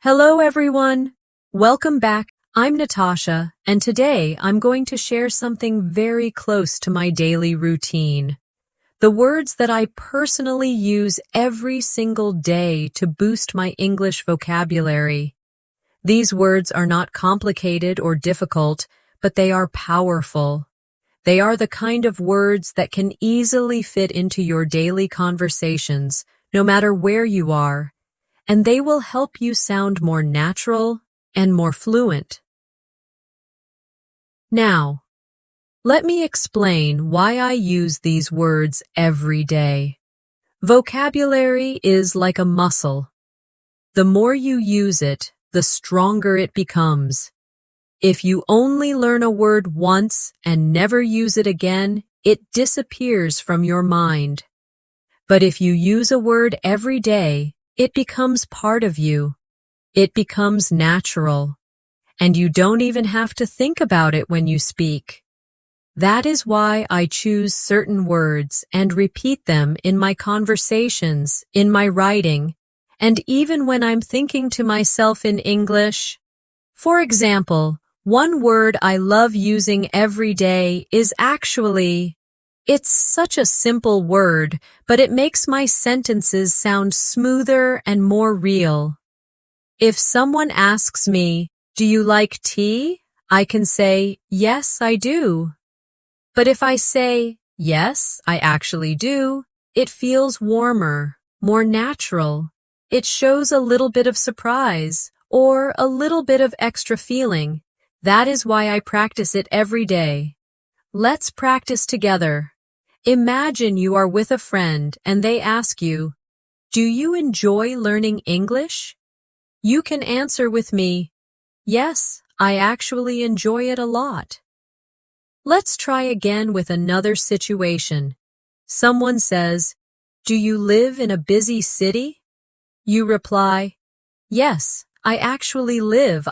Hello everyone! Welcome back. I'm Natasha, and today I'm going to share something very close to my daily routine. The words that I personally use every single day to boost my English vocabulary. These words are not complicated or difficult, but they are powerful. They are the kind of words that can easily fit into your daily conversations, no matter where you are, and they will help you sound more natural and more fluent. Now, let me explain why I use these words every day. Vocabulary is like a muscle. The more you use it, the stronger it becomes. If you only learn a word once and never use it again, it disappears from your mind. But if you use a word every day, it becomes part of you. It becomes natural. And you don't even have to think about it when you speak. That is why I choose certain words and repeat them in my conversations, in my writing, and even when I'm thinking to myself in English. For example, one word I love using every day is actually. It's such a simple word, but it makes my sentences sound smoother and more real. If someone asks me, "Do you like tea?" I can say, "Yes, I do." But if I say, "Yes, I actually do," it feels warmer, more natural. It shows a little bit of surprise or a little bit of extra feeling. That is why I practice it every day. Let's practice together. Imagine you are with a friend and they ask you, "Do you enjoy learning English?" You can answer with me, "Yes, I actually enjoy it a lot." Let's try again with another situation. Someone says, "Do you live in a busy city?" You reply, "Yes, I actually live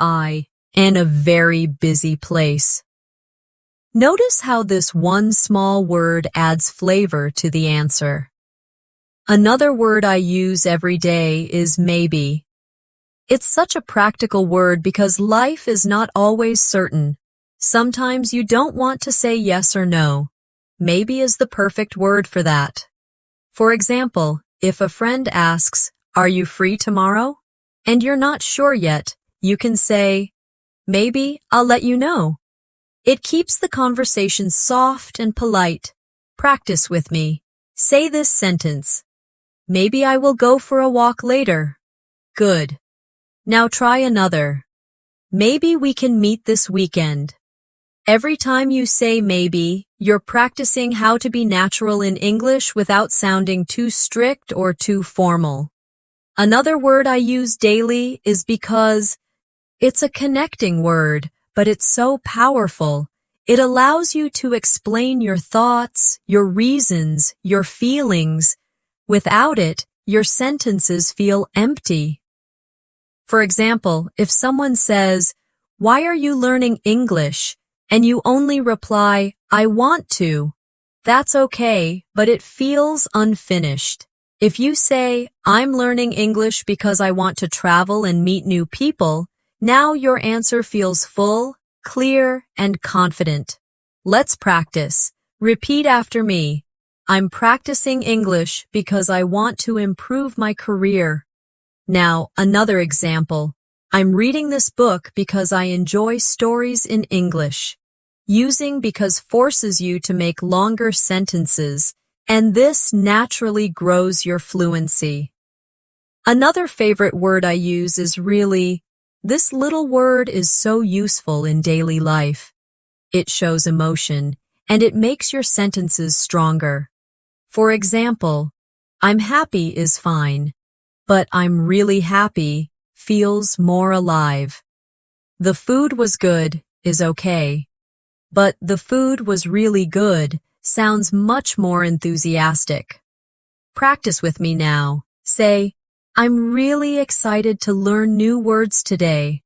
in a very busy place." Notice how this one small word adds flavor to the answer. Another word I use every day is maybe. It's such a practical word because life is not always certain. Sometimes you don't want to say yes or no. Maybe is the perfect word for that. For example, if a friend asks, "Are you free tomorrow?" and you're not sure yet, you can say, "Maybe I'll let you know." It keeps the conversation soft and polite. Practice with me. Say this sentence. "Maybe I will go for a walk later." Good. Now try another. "Maybe we can meet this weekend." Every time you say maybe, you're practicing how to be natural in English without sounding too strict or too formal. Another word I use daily is because. It's a connecting word, but it's so powerful. It allows you to explain your thoughts, your reasons, your feelings. Without it, your sentences feel empty. For example, if someone says, "Why are you learning English?" and you only reply, "I want to," that's okay, but it feels unfinished. If you say, "I'm learning English because I want to travel and meet new people," now your answer feels full, clear, and confident. Let's practice. Repeat after me. "I'm practicing English because I want to improve my career." Now, another example. "I'm reading this book because I enjoy stories in English." Using because forces you to make longer sentences, and this naturally grows your fluency. Another favorite word I use is really. This little word is so useful in daily life. It shows emotion, and it makes your sentences stronger. For example, "I'm happy" is fine, but "I'm really happy" feels more alive. "The food was good" is okay, but "the food was really good" sounds much more enthusiastic. Practice with me now. Say, "I'm really excited to learn new words today."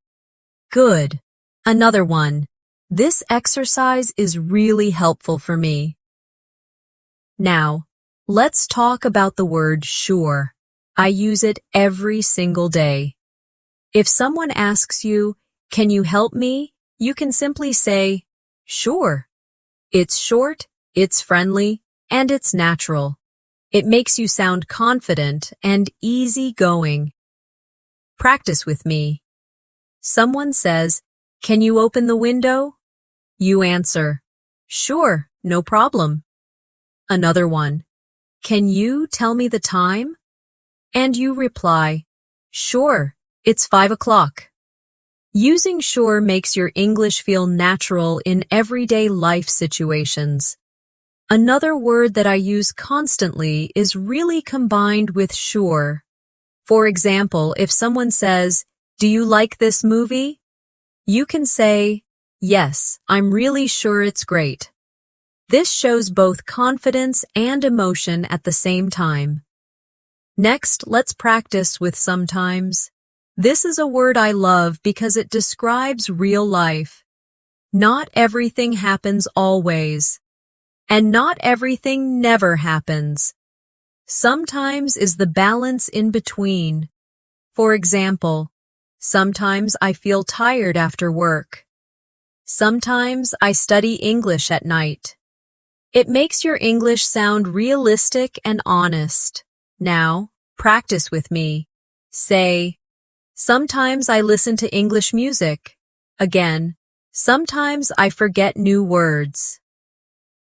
Good. Another one. "This exercise is really helpful for me." Now, let's talk about the word sure. I use it every single day. If someone asks you, "Can you help me?" you can simply say, "Sure." It's short, it's friendly, and it's natural. It makes you sound confident and easygoing. Practice with me. Someone says, "Can you open the window?" You answer, "Sure, no problem." Another one, "Can you tell me the time?" And you reply, "Sure, it's 5 o'clock." Using sure makes your English feel natural in everyday life situations. Another word that I use constantly is really combined with sure. For example, if someone says, "Do you like this movie?" You can say, "Yes, I'm really sure it's great." This shows both confidence and emotion at the same time. Next, let's practice with sometimes. This is a word I love because it describes real life. Not everything happens always, and not everything never happens. Sometimes is the balance in between. For example, sometimes I feel tired after work. Sometimes I study English at night. It makes your English sound realistic and honest. Now, practice with me. Say, "Sometimes I listen to English music." Again, sometimes I forget new words.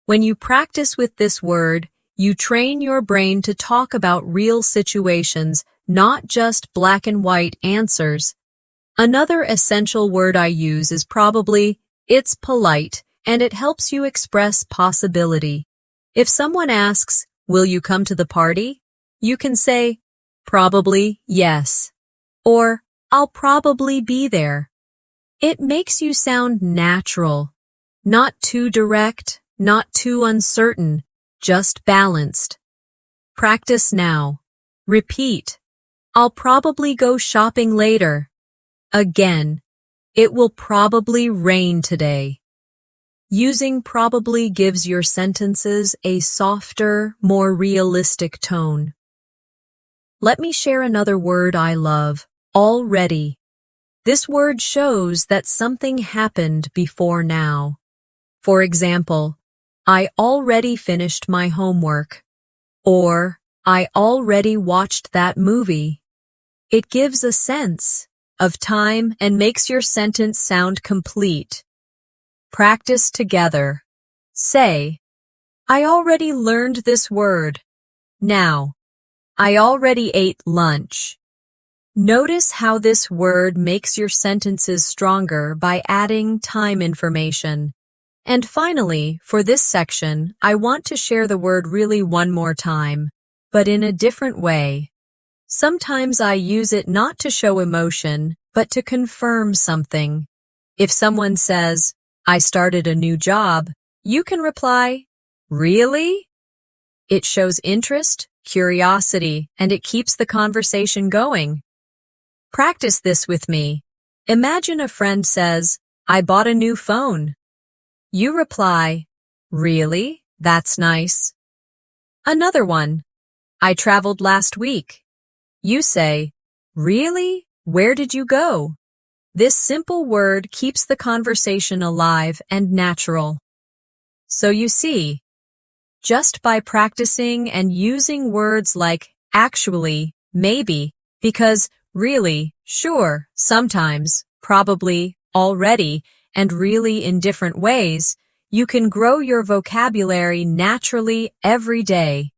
When you practice with this word, you train your brain to talk about real situations, not just black and white answers. Another essential word I use is probably, it's polite, and it helps you express possibility. If someone asks, "Will you come to the party?" you can say, "Probably, yes." Or, "I'll probably be there." It makes you sound natural, not too direct, not too uncertain, just balanced. Practice now. Repeat. "I'll probably go shopping later." Again, "It will probably rain today." Using probably gives your sentences a softer, more realistic tone. Let me share another word I love, already. This word shows that something happened before now. For example, "I already finished my homework," or "I already watched that movie." It gives a sense of time and makes your sentence sound complete. Practice together. Say, "I already learned this word." Now, "I already ate lunch." Notice how this word makes your sentences stronger by adding time information. And finally, for this section, I want to share the word really one more time, but in a different way. Sometimes I use it not to show emotion, but to confirm something. If someone says, "I started a new job," you can reply, "Really?" It shows interest, curiosity, and it keeps the conversation going. Practice this with me. Imagine a friend says, "I bought a new phone." You reply, "Really? That's nice." Another one, "I traveled last week." You say, "Really? Where did you go?" This simple word keeps the conversation alive and natural. So you see, just by practicing and using words like actually, maybe, because, really, sure, sometimes, probably, already, and really in different ways, you can grow your vocabulary naturally every day.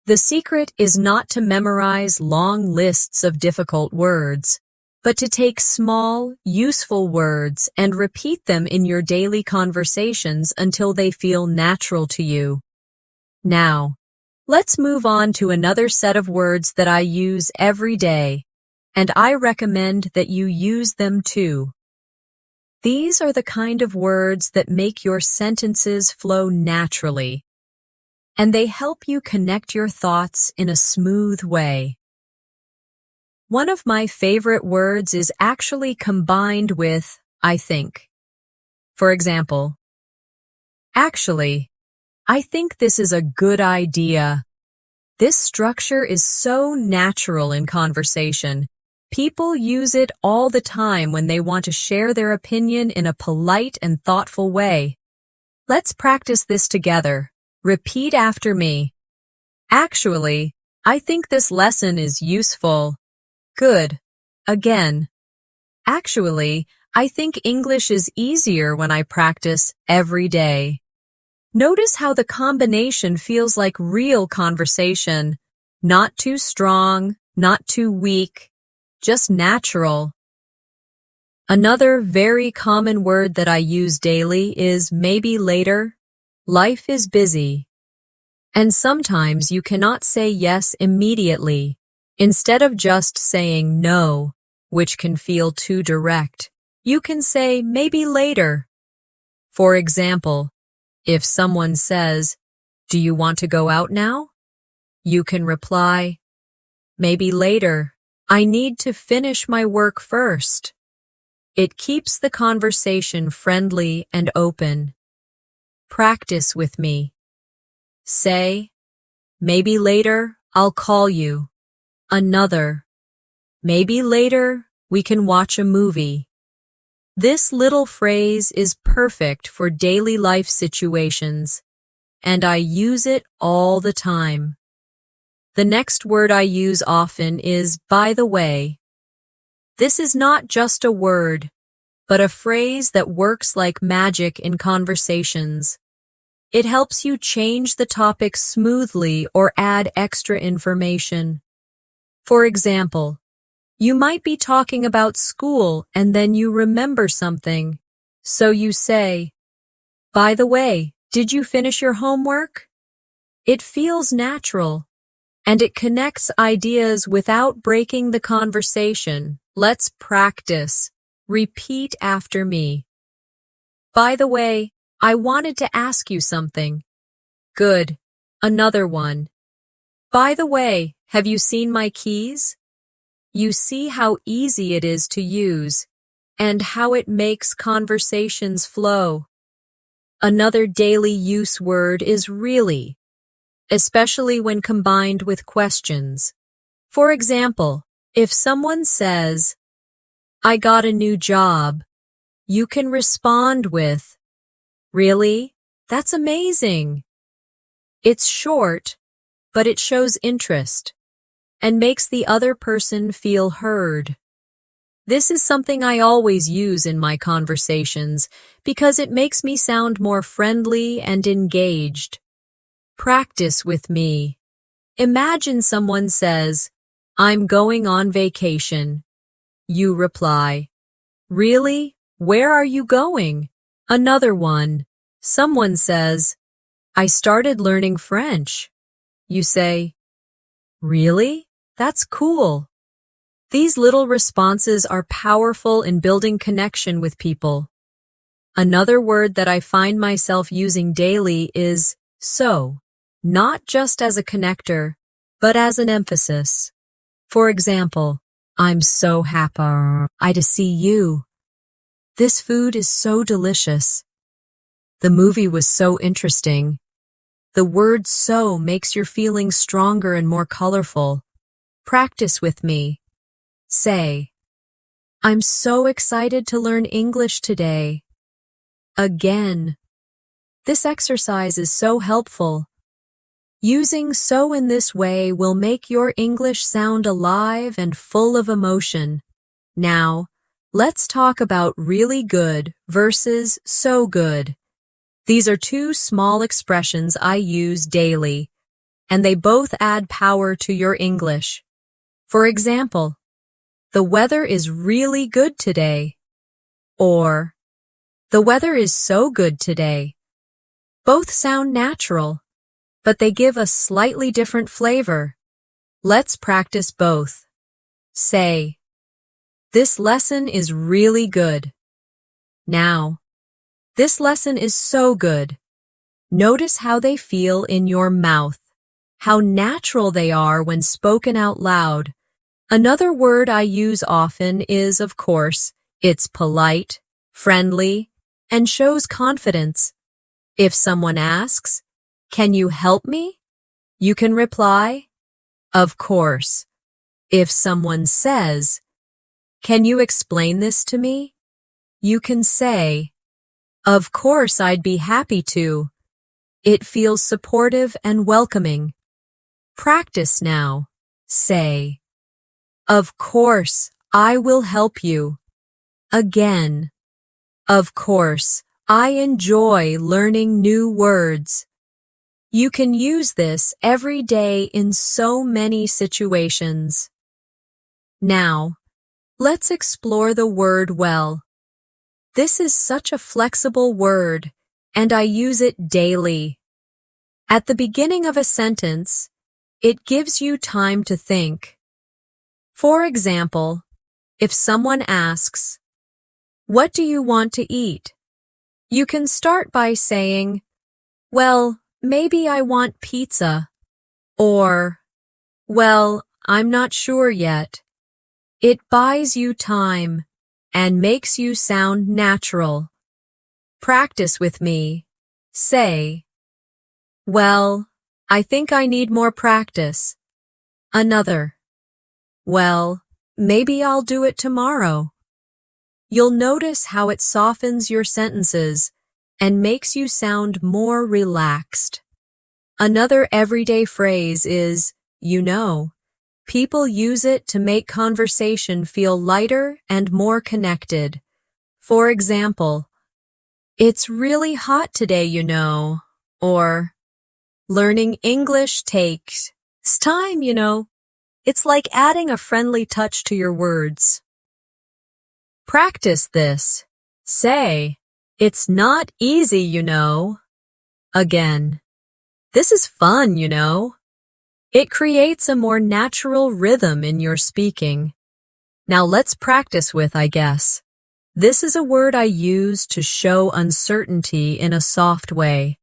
The secret is not to memorize long lists of difficult words, but to take small, useful words and repeat them in your daily conversations until they feel natural to you. Now, let's move on to another set of words that I use every day, and I recommend that you use them too. These are the kind of words that make your sentences flow naturally, and they help you connect your thoughts in a smooth way. One of my favorite words is actually combined with "I think." For example, "Actually, I think this is a good idea." This structure is so natural in conversation. People use it all the time when they want to share their opinion in a polite and thoughtful way. Let's practice this together. Repeat after me. Actually, I think this lesson is useful. Good. Again. Actually, I think English is easier when I practice every day. Notice how the combination feels like real conversation. Not too strong, not too weak, just natural. Another very common word that I use daily is maybe later. Life is busy. And sometimes you cannot say yes immediately, instead of just saying no, which can feel too direct. You can say maybe later. For example, if someone says, "Do you want to go out now?" you can reply, "Maybe later. I need to finish my work first." It keeps the conversation friendly and open. Practice with me. Say, "Maybe later, I'll call you." Another, "Maybe later, we can watch a movie." This little phrase is perfect for daily life situations, and I use it all the time. The next word I use often is by the way. This is not just a word, but a phrase that works like magic in conversations. It helps you change the topic smoothly or add extra information. For example, you might be talking about school and then you remember something. So you say, "By the way, did you finish your homework?" It feels natural, and it connects ideas without breaking the conversation. Let's practice. Repeat after me. By the way, I wanted to ask you something. Good. Another one. By the way, have you seen my keys? You see how easy it is to use, and how it makes conversations flow. Another daily use word is really, especially when combined with questions. For example, if someone says, "I got a new job," you can respond with, "Really? That's amazing." It's short, but it shows interest and makes the other person feel heard. This is something I always use in my conversations because it makes me sound more friendly and engaged. Practice with me. Imagine someone says, "I'm going on vacation." You reply, "Really? Where are you going?" Another one. Someone says, "I started learning French." You say, "Really? That's cool." These little responses are powerful in building connection with people. Another word that I find myself using daily is so, not just as a connector, but as an emphasis. For example, "I'm so happy to see you." "This food is so delicious." "The movie was so interesting." The word so makes your feelings stronger and more colorful. Practice with me. Say, "I'm so excited to learn English today." Again. This exercise is so helpful. Using so in this way will make your English sound alive and full of emotion. Now, let's talk about really good versus so good. These are two small expressions I use daily, and they both add power to your English. For example, "The weather is really good today," or "The weather is so good today." Both sound natural, but they give a slightly different flavor. Let's practice both. Say, "This lesson is really good." Now, "This lesson is so good." Notice how they feel in your mouth, how natural they are when spoken out loud. Another word I use often is, of course, it's polite, friendly, and shows confidence. If someone asks, "Can you help me?" you can reply, "Of course." If someone says, Can you explain this to me? You can say, of course, I'd be happy to. It feels supportive and welcoming. Practice now. Say, of course, I will help you. Again, of course, I enjoy learning new words. You can use this every day in so many situations. Now, let's explore the word well. This is such a flexible word, and I use it daily. At the beginning of a sentence, it gives you time to think. For example, if someone asks, "What do you want to eat?" You can start by saying, "Well, maybe I want pizza," or, "Well, I'm not sure yet." It buys you time and makes you sound natural. Practice with me. Say, "Well, I think I need more practice." Another, "Well, maybe I'll do it tomorrow." You'll notice how it softens your sentences and makes you sound more relaxed. Another everyday phrase is, you know. People use it to make conversation feel lighter and more connected. For example, "It's really hot today, you know," or "Learning English takes time, you know." It's like adding a friendly touch to your words. Practice this. Say, "It's not easy, you know." Again, "This is fun, you know." It creates a more natural rhythm in your speaking. Now let's practice with "I guess." This is a word I use to show uncertainty in a soft way.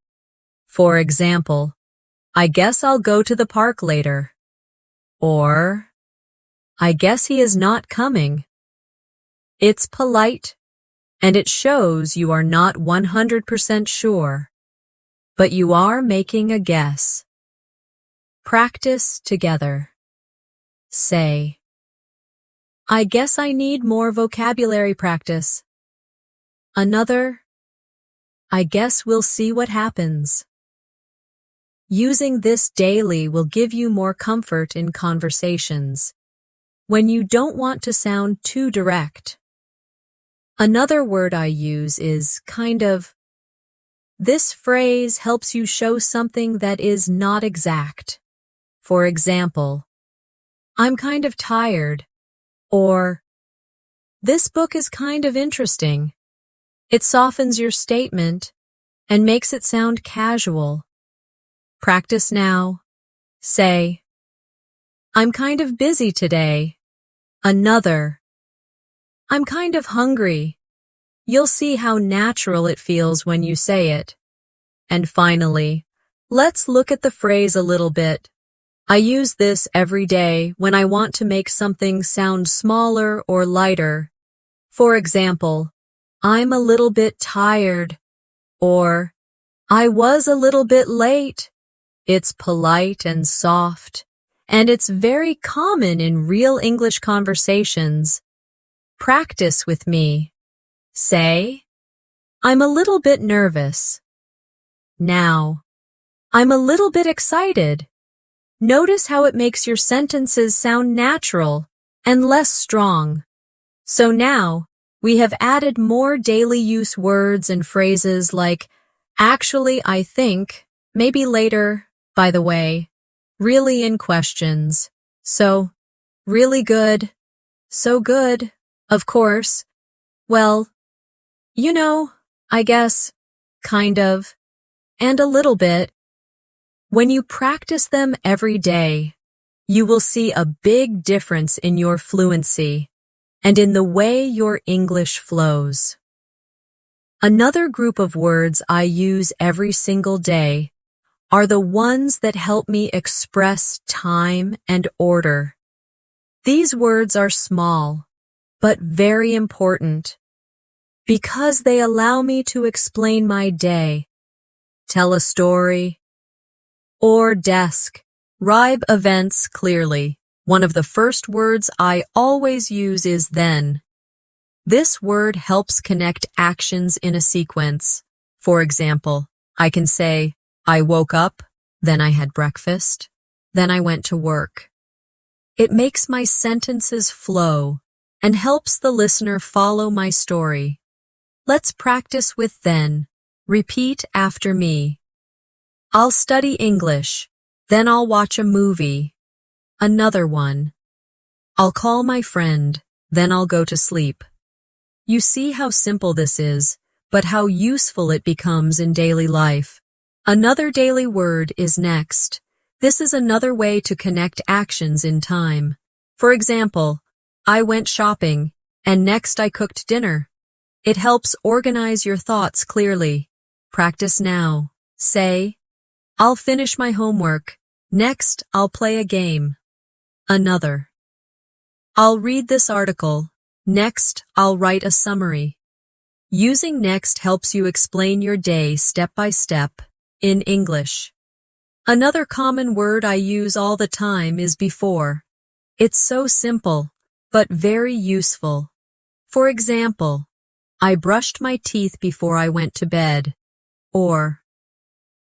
For example, "I guess I'll go to the park later." Or, "I guess he is not coming." It's polite, and it shows you are not 100% sure, but you are making a guess. Practice together. Say, "I guess I need more vocabulary practice." Another, "I guess we'll see what happens." Using this daily will give you more comfort in conversations when you don't want to sound too direct. Another word I use is kind of. This phrase helps you show something that is not exact. For example, "I'm kind of tired," or "This book is kind of interesting." It softens your statement and makes it sound casual. Practice now. Say, "I'm kind of busy today." Another, "I'm kind of hungry." You'll see how natural it feels when you say it. And finally, let's look at the phrase a little bit. I use this every day when I want to make something sound smaller or lighter. For example, "I'm a little bit tired," or "I was a little bit late." It's polite and soft, and it's very common in real English conversations. Practice with me. Say, "I'm a little bit nervous." Now, "I'm a little bit excited." Notice how it makes your sentences sound natural and less strong. So now, we have added more daily use words and phrases like, "Actually, I think," "maybe later," "by the way," "really" in questions. So, "really good," "so good," "of course," "well," "you know," "I guess," "kind of," and "a little bit." When you practice them every day, you will see a big difference in your fluency and in the way your English flows. Another group of words I use every single day are the ones that help me express time and order. These words are small, but very important, because they allow me to explain my day, tell a story, or describe events clearly. One of the first words I always use is then. This word helps connect actions in a sequence. For example, I can say, I woke up, then I had breakfast, then I went to work. It makes my sentences flow and helps the listener follow my story. Let's practice with then. Repeat after me. I'll study English, then I'll watch a movie. Another one. I'll call my friend, then I'll go to sleep. You see how simple this is, but how useful it becomes in daily life. Another daily word is next. This is another way to connect actions in time. For example, I went shopping, and next I cooked dinner. It helps organize your thoughts clearly. Practice now. Say, I'll finish my homework. Next, I'll play a game. Another. I'll read this article. Next, I'll write a summary. Using next helps you explain your day step by step in English. Another common word I use all the time is before. It's so simple, but very useful. For example, I brushed my teeth before I went to bed. Or,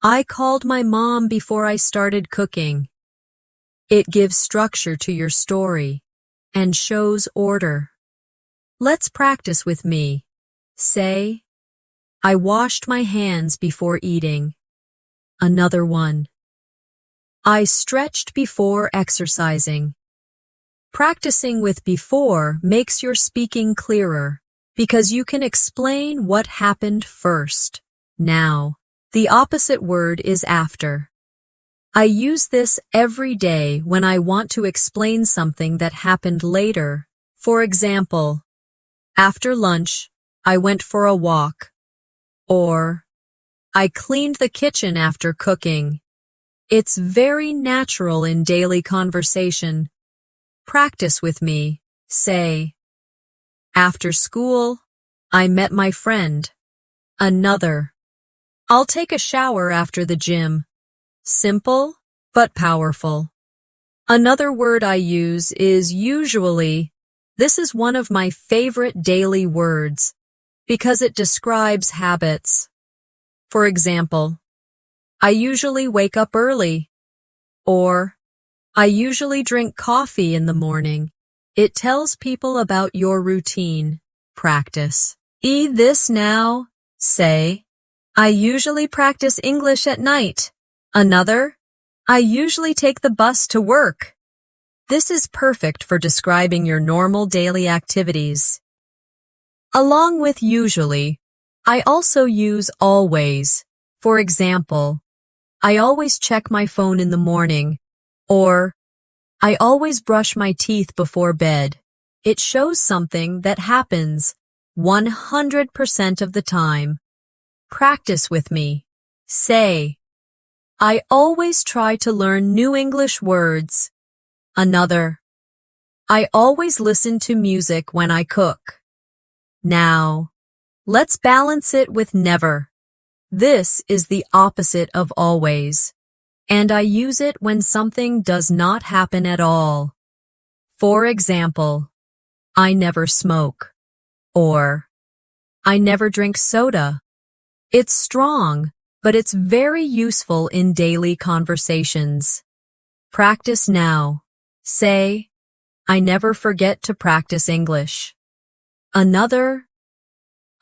I called my mom before I started cooking. It gives structure to your story and shows order. Let's practice with me. Say, I washed my hands before eating. Another one. I stretched before exercising. Practicing with before makes your speaking clearer because you can explain what happened first. Now, the opposite word is after. I use this every day when I want to explain something that happened later. For example, after lunch, I went for a walk. Or, I cleaned the kitchen after cooking. It's very natural in daily conversation. Practice with me. Say, after school, I met my friend. Another. I'll take a shower after the gym. Simple, but powerful. Another word I use is usually. This is one of my favorite daily words because it describes habits. For example, I usually wake up early. Or, I usually drink coffee in the morning. It tells people about your routine. Practice. This now. Say, I usually practice English at night. Another, I usually take the bus to work. This is perfect for describing your normal daily activities. Along with usually, I also use always. For example, I always check my phone in the morning. Or, I always brush my teeth before bed. It shows something that happens 100% of the time. Practice with me. Say, I always try to learn new English words. Another. I always listen to music when I cook. Now, let's balance it with never. This is the opposite of always, and I use it when something does not happen at all. For example, I never smoke. Or, I never drink soda. It's strong, but it's very useful in daily conversations. Practice now. Say, I never forget to practice English. Another,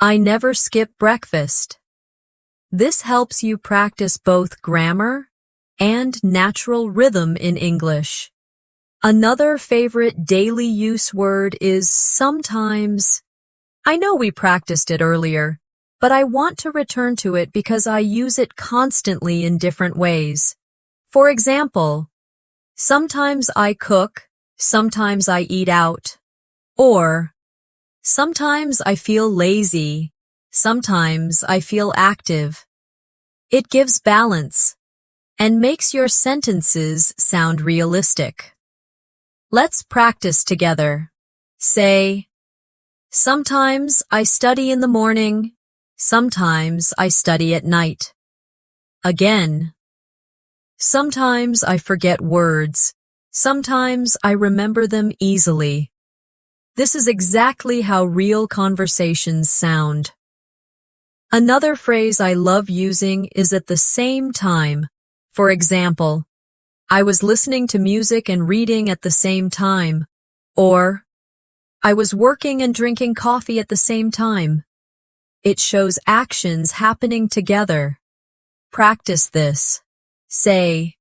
I never skip breakfast. This helps you practice both grammar and natural rhythm in English. Another favorite daily use word is sometimes. I know we practiced it earlier, but I want to return to it because I use it constantly in different ways. For example, sometimes I cook, sometimes I eat out. Or, sometimes I feel lazy, sometimes I feel active. It gives balance and makes your sentences sound realistic. Let's practice together. Say, sometimes I study in the morning, sometimes I study at night. Again, sometimes I forget words, Sometimes I remember them easily. This is exactly how real conversations sound. Another phrase I love using is at the same time. For example, I was listening to music and reading at the same time. Or, I was working and drinking coffee at the same time. It shows actions happening together. Practice this. Say,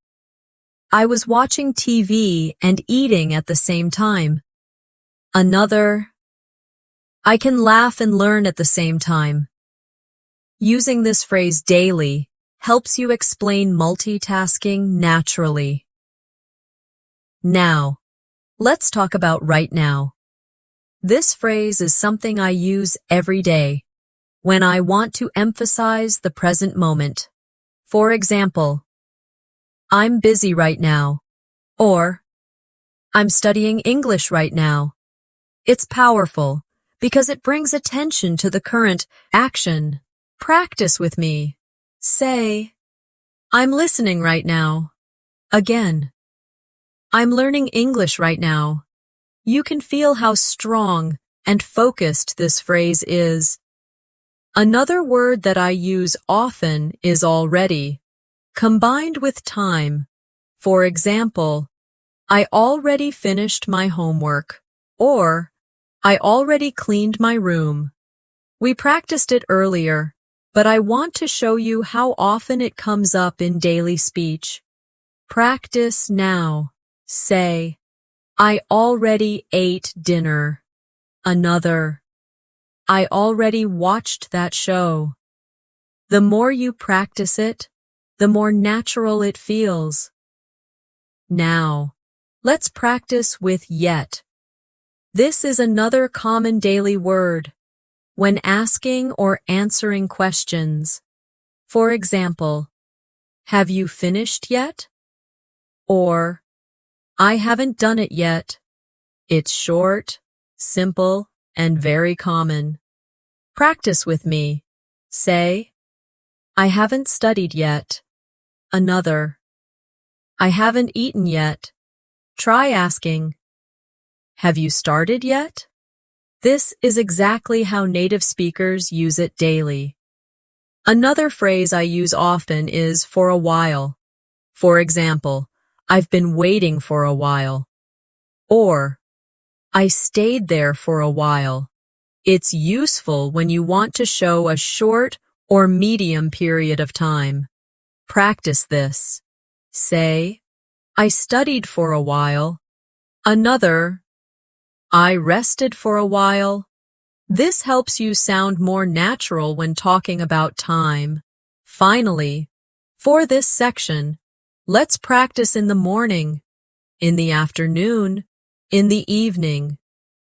I was watching TV and eating at the same time. Another, I can laugh and learn at the same time. Using this phrase daily helps you explain multitasking naturally. Now, let's talk about right now. This phrase is something I use every day when I want to emphasize the present moment. For example, I'm busy right now, or I'm studying English right now. It's powerful because it brings attention to the current action. Practice with me. Say, I'm listening right now. Again, I'm learning English right now. You can feel how strong and focused this phrase is. Another word that I use often is already, combined with time. For example, I already finished my homework, or I already cleaned my room. We practiced it earlier, but I want to show you how often it comes up in daily speech. Practice now. Say, I already ate dinner. Another, I already watched that show. The more you practice it, the more natural it feels. Now, let's practice with yet. This is another common daily word when asking or answering questions. For example, have you finished yet? Or, I haven't done it yet. It's short, simple, and very common. Practice with me. Say, I haven't studied yet. Another, I haven't eaten yet. Try asking, have you started yet? This is exactly how native speakers use it daily. Another phrase I use often is for a while. For example, I've been waiting for a while. Or, I stayed there for a while. It's useful when you want to show a short or medium period of time. Practice this. Say, I studied for a while. Another, I rested for a while. This helps you sound more natural when talking about time. Finally, for this section, let's practice in the morning, in the afternoon, in the evening.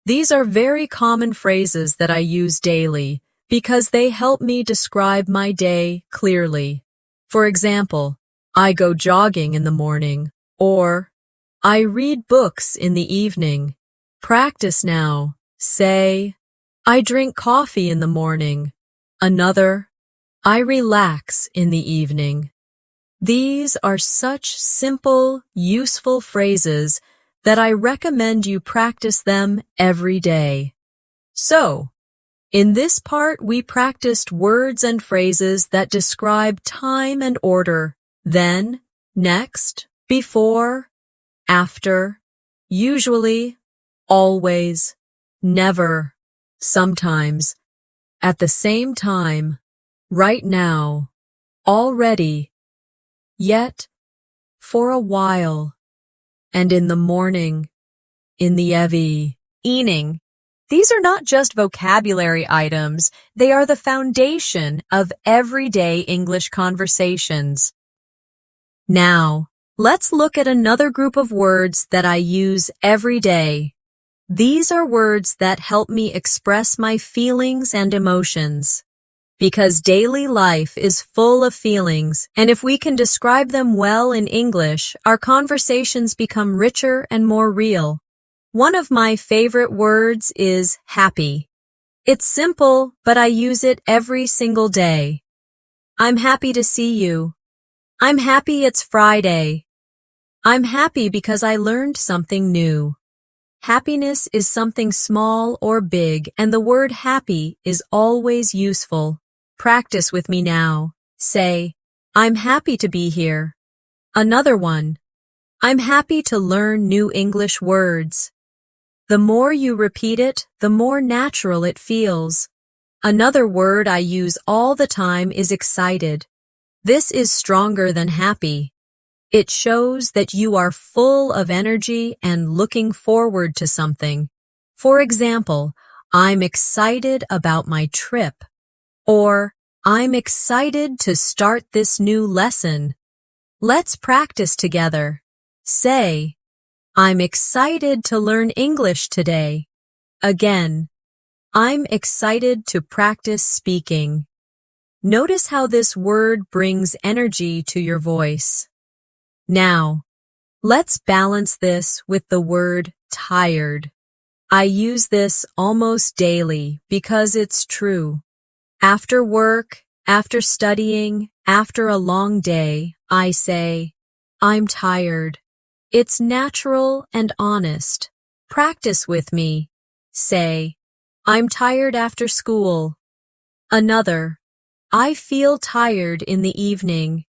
These are very common phrases that I use daily because they help me describe my day clearly. For example, I go jogging in the morning, or I read books in the evening. Practice now. Say, I drink coffee in the morning. Another, I relax in the evening. These are such simple, useful phrases that I recommend you practice them every day. So, in this part, we practiced words and phrases that describe time and order. Then, next, before, after, usually, always, never, sometimes, at the same time, right now, already, yet, for a while, and in the morning, in the evening. These are not just vocabulary items, they are the foundation of everyday English conversations. Now, let's look at another group of words that I use every day. These are words that help me express my feelings and emotions. Because daily life is full of feelings, and if we can describe them well in English, our conversations become richer and more real. One of my favorite words is happy. It's simple, but I use it every single day. I'm happy to see you. I'm happy it's Friday. I'm happy because I learned something new. Happiness is something small or big, and the word happy is always useful. Practice with me now. Say, I'm happy to be here. Another one. I'm happy to learn new English words. The more you repeat it, the more natural it feels. Another word I use all the time is excited. This is stronger than happy. It shows that you are full of energy and looking forward to something. For example, I'm excited about my trip. Or, I'm excited to start this new lesson. Let's practice together. Say, I'm excited to learn English today. Again, I'm excited to practice speaking. Notice how this word brings energy to your voice. Now, let's balance this with the word tired. I use this almost daily because it's true. After work, after studying, after a long day, I say, I'm tired. It's natural and honest. Practice with me. Say, I'm tired after school. Another, I feel tired in the evening.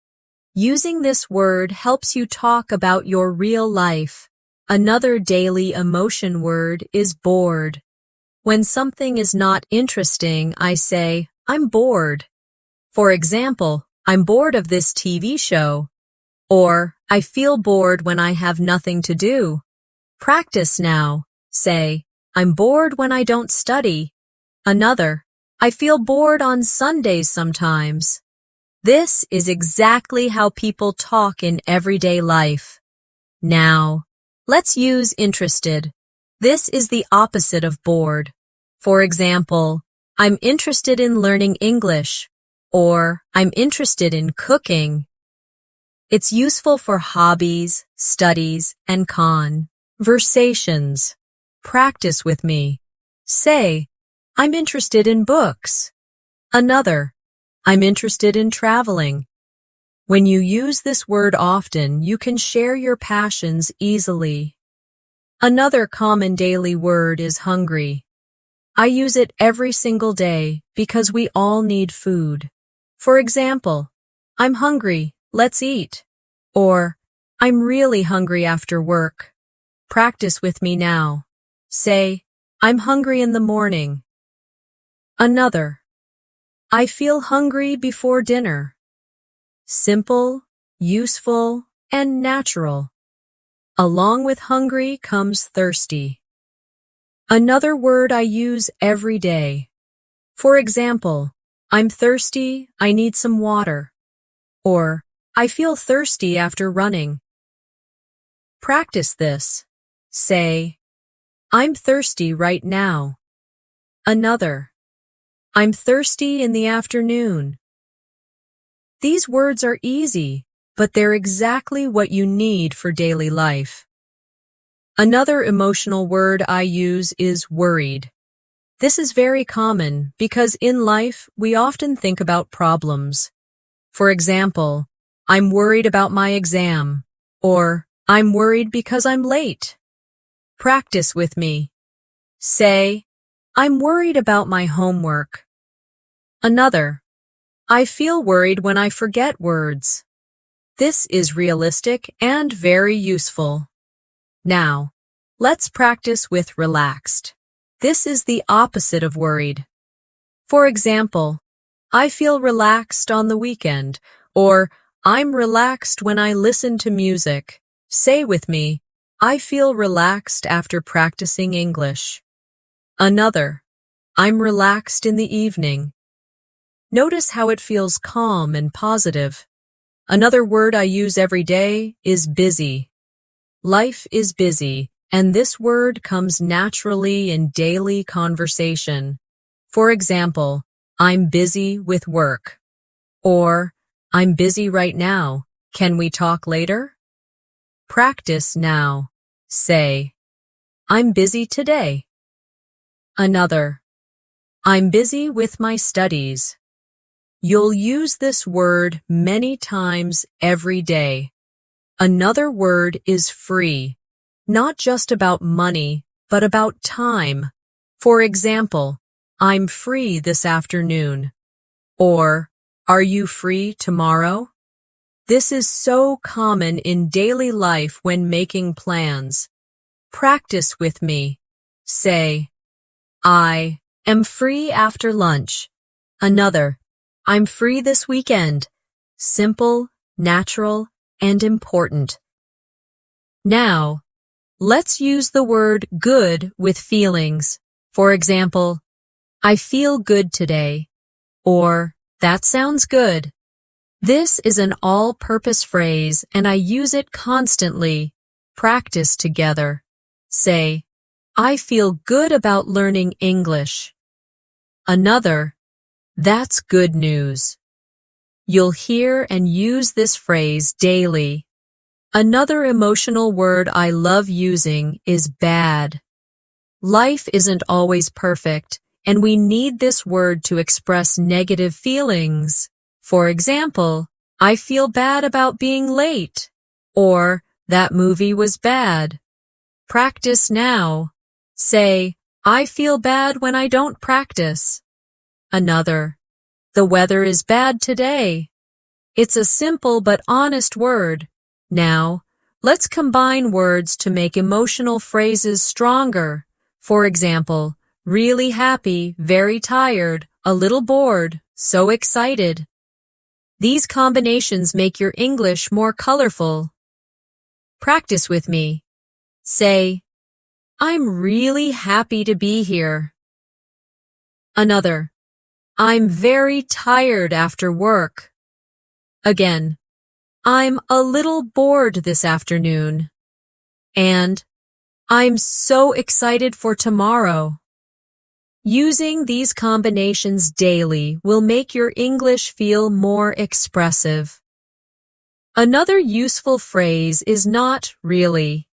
Using this word helps you talk about your real life. Another daily emotion word is bored. When something is not interesting, I say, I'm bored. For example, I'm bored of this TV show. Or, I feel bored when I have nothing to do. Practice now. Say, I'm bored when I don't study. Another, I feel bored on Sundays sometimes. This is exactly how people talk in everyday life. Now, let's use interested. This is the opposite of bored. For example, I'm interested in learning English, or I'm interested in cooking. It's useful for hobbies, studies, and conversations. Practice with me. Say, I'm interested in books. Another, I'm interested in traveling. When you use this word often, you can share your passions easily. Another common daily word is hungry. I use it every single day because we all need food. For example, I'm hungry, let's eat. Or, I'm really hungry after work. Practice with me now. Say, I'm hungry in the morning. Another, I feel hungry before dinner. Simple, useful, and natural. Along with hungry comes thirsty. Another word I use every day. For example, I'm thirsty, I need some water. Or, I feel thirsty after running. Practice this. Say, I'm thirsty right now. Another, I'm thirsty in the afternoon. These words are easy, but they're exactly what you need for daily life. Another emotional word I use is worried. This is very common because in life we often think about problems. For example, I'm worried about my exam, or I'm worried because I'm late. Practice with me. Say, I'm worried about my homework. Another, I feel worried when I forget words. This is realistic and very useful. Now, let's practice with relaxed. This is the opposite of worried. For example, I feel relaxed on the weekend, or I'm relaxed when I listen to music. Say with me, I feel relaxed after practicing English. Another, I'm relaxed in the evening. Notice how it feels calm and positive. Another word I use every day is busy. Life is busy, and this word comes naturally in daily conversation. For example, I'm busy with work. Or, I'm busy right now. Can we talk later? Practice now. Say, I'm busy today. Another, I'm busy with my studies. You'll use this word many times every day. Another word is free, not just about money, but about time. For example, I'm free this afternoon. Or, are you free tomorrow? This is so common in daily life when making plans. Practice with me. Say, I am free after lunch. Another, I'm free this weekend. Simple, natural, and important. Now, let's use the word good with feelings. For example, I feel good today. Or, that sounds good. This is an all-purpose phrase and I use it constantly. Practice together. Say, I feel good about learning English. Another, that's good news. You'll hear and use this phrase daily. Another emotional word I love using is bad. Life isn't always perfect, and we need this word to express negative feelings. For example, I feel bad about being late. Or, that movie was bad. Practice now. Say, I feel bad when I don't practice. Another, the weather is bad today. It's a simple but honest word. Now, let's combine words to make emotional phrases stronger. For example, really happy, very tired, a little bored, so excited. These combinations make your English more colorful. Practice with me. Say, I'm really happy to be here. Another, I'm very tired after work. Again, I'm a little bored this afternoon. And, I'm so excited for tomorrow. Using these combinations daily will make your English feel more expressive. Another useful phrase is not really.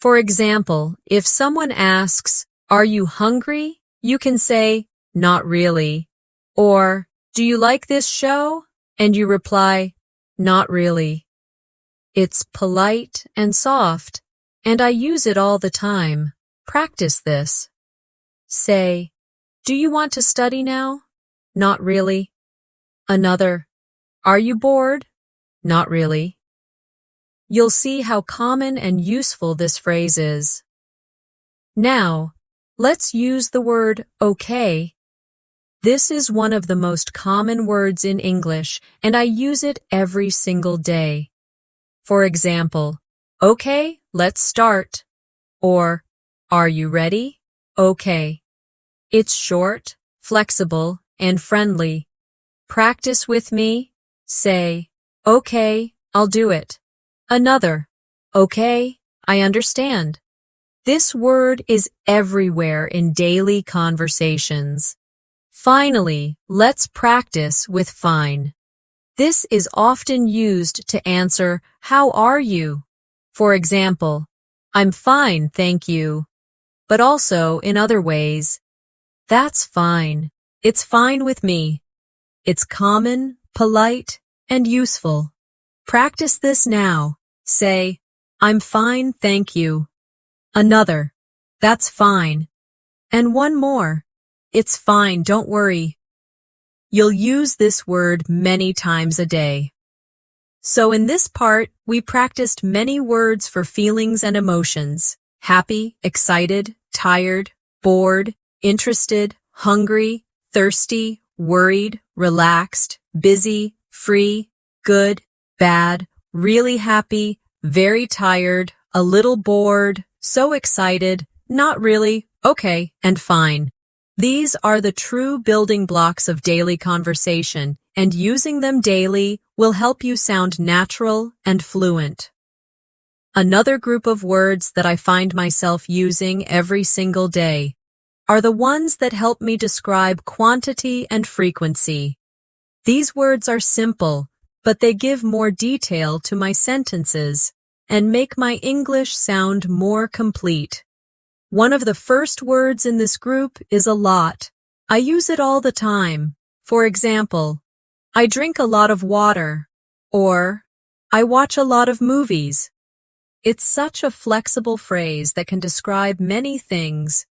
For example, if someone asks, are you hungry? You can say, not really. Or, do you like this show? And you reply, not really. It's polite and soft, and I use it all the time. Practice this. Say, do you want to study now? Not really. Another, are you bored? Not really. You'll see how common and useful this phrase is. Now, let's use the word okay. This is one of the most common words in English, and I use it every single day. For example, okay, let's start. Or, are you ready? Okay. It's short, flexible, and friendly. Practice with me. Say, okay, I'll do it. Another, okay, I understand. This word is everywhere in daily conversations. Finally, let's practice with fine. This is often used to answer, how are you? For example, I'm fine, thank you. But also in other ways, that's fine. It's fine with me. It's common, polite, and useful. Practice this now. Say, I'm fine, thank you. Another, that's fine. And one more, it's fine, don't worry. You'll use this word many times a day. So in this part, we practiced many words for feelings and emotions. Happy, excited, tired, bored, interested, hungry, thirsty, worried, relaxed, busy, free, good, bad, really happy, very tired, a little bored, so excited, not really, okay, and fine. These are the true building blocks of daily conversation, and using them daily will help you sound natural and fluent. Another group of words that I find myself using every single day are the ones that help me describe quantity and frequency. These words are simple, but they give more detail to my sentences and make my English sound more complete. One of the first words in this group is a lot. I use it all the time. For example, I drink a lot of water, or I watch a lot of movies. It's such a flexible phrase that can describe many things: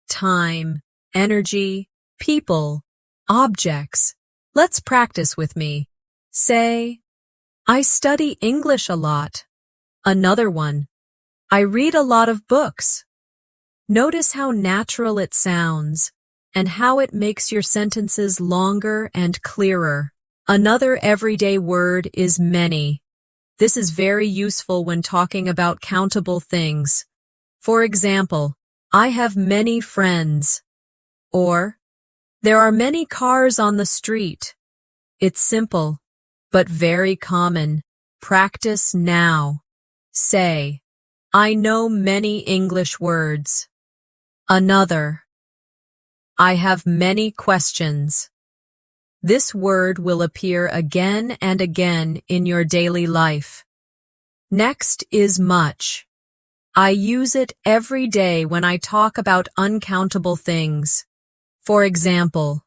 time, energy, people, objects. Let's practice with me. Say, I study English a lot. Another one, I read a lot of books. Notice how natural it sounds and how it makes your sentences longer and clearer. Another everyday word is many. This is very useful when talking about countable things. For example, I have many friends. Or, there are many cars on the street. It's simple, but very common. Practice now. Say, I know many English words. Another, I have many questions. This word will appear again and again in your daily life. Next is much. I use it every day when I talk about uncountable things. For example,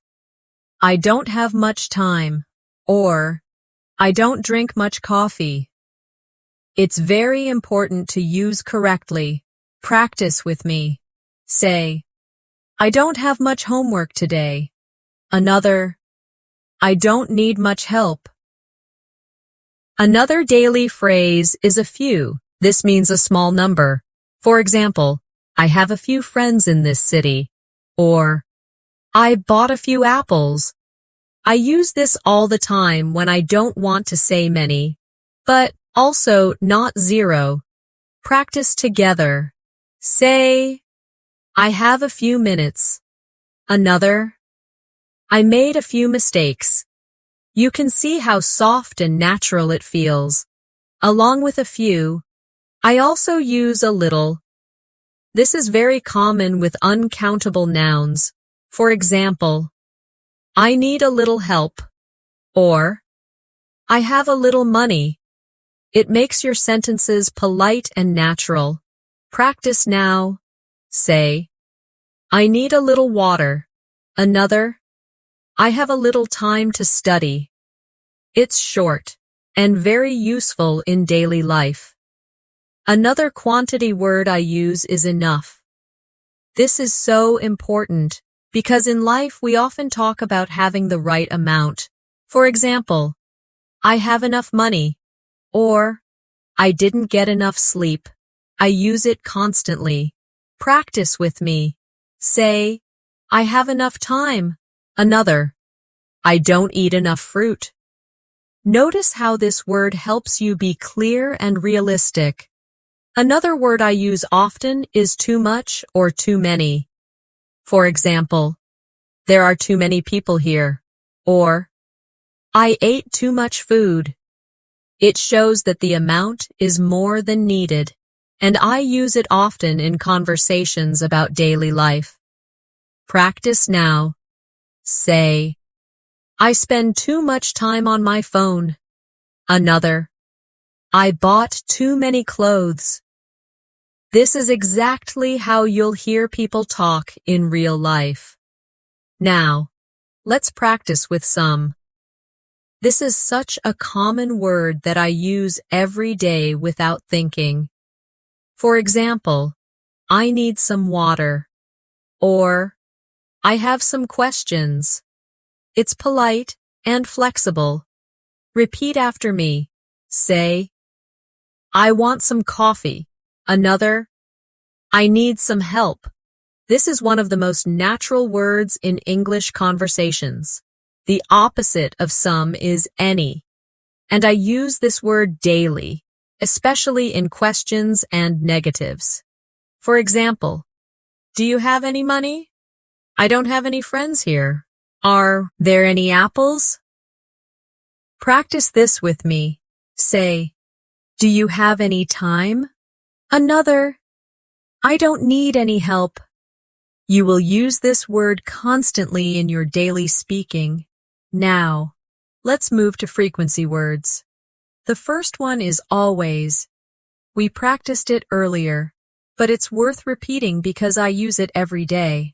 I don't have much time, or I don't drink much coffee. It's very important to use correctly. Practice with me. Say, I don't have much homework today. Another, I don't need much help. Another daily phrase is a few. This means a small number. For example, I have a few friends in this city. Or, I bought a few apples. I use this all the time when I don't want to say many, but also not zero. Practice together. Say, I have a few minutes. Another, I made a few mistakes. You can see how soft and natural it feels. Along with a few, I also use a little. This is very common with uncountable nouns. For example, I need a little help. Or, I have a little money. It makes your sentences polite and natural. Practice now. Say, I need a little water. Another, I have a little time to study. It's short and very useful in daily life. Another quantity word I use is enough. This is so important because in life we often talk about having the right amount. For example, I have enough money, or I didn't get enough sleep. I use it constantly. Practice with me. Say, I have enough time. Another, I don't eat enough fruit. Notice how this word helps you be clear and realistic. Another word I use often is too much or too many. For example, there are too many people here. Or, I ate too much food. It shows that the amount is more than needed, and I use it often in conversations about daily life. Practice now. Say, I spend too much time on my phone. Another, I bought too many clothes. This is exactly how you'll hear people talk in real life. Now, let's practice with some. This is such a common word that I use every day without thinking. For example, I need some water. Or, I have some questions. It's polite and flexible. Repeat after me. Say, I want some coffee. Another, I need some help. This is one of the most natural words in English conversations. The opposite of some is any. And I use this word daily, especially in questions and negatives. For example, do you have any money? I don't have any friends here. Are there any apples? Practice this with me. Say, do you have any time? Another, I don't need any help. You will use this word constantly in your daily speaking. Now, let's move to frequency words. The first one is always. We practiced it earlier, but it's worth repeating because I use it every day.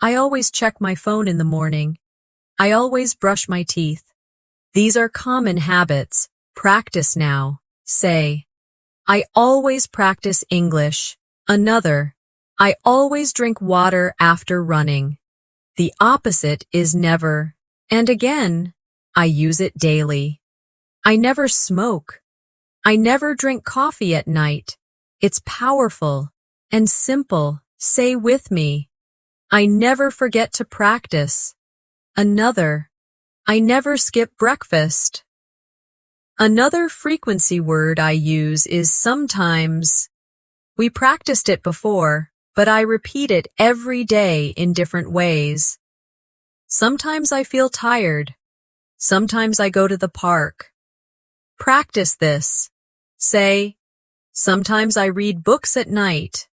I always check my phone in the morning. I always brush my teeth. These are common habits. Practice now. Say, I always practice English. Another, I always drink water after running. The opposite is never. And again, I use it daily. I never smoke. I never drink coffee at night. It's powerful and simple. Say with me, I never forget to practice. Another, I never skip breakfast. Another frequency word I use is sometimes. We practiced it before, but I repeat it every day in different ways. Sometimes I feel tired. Sometimes I go to the park. Practice this. Say, sometimes I read books at night.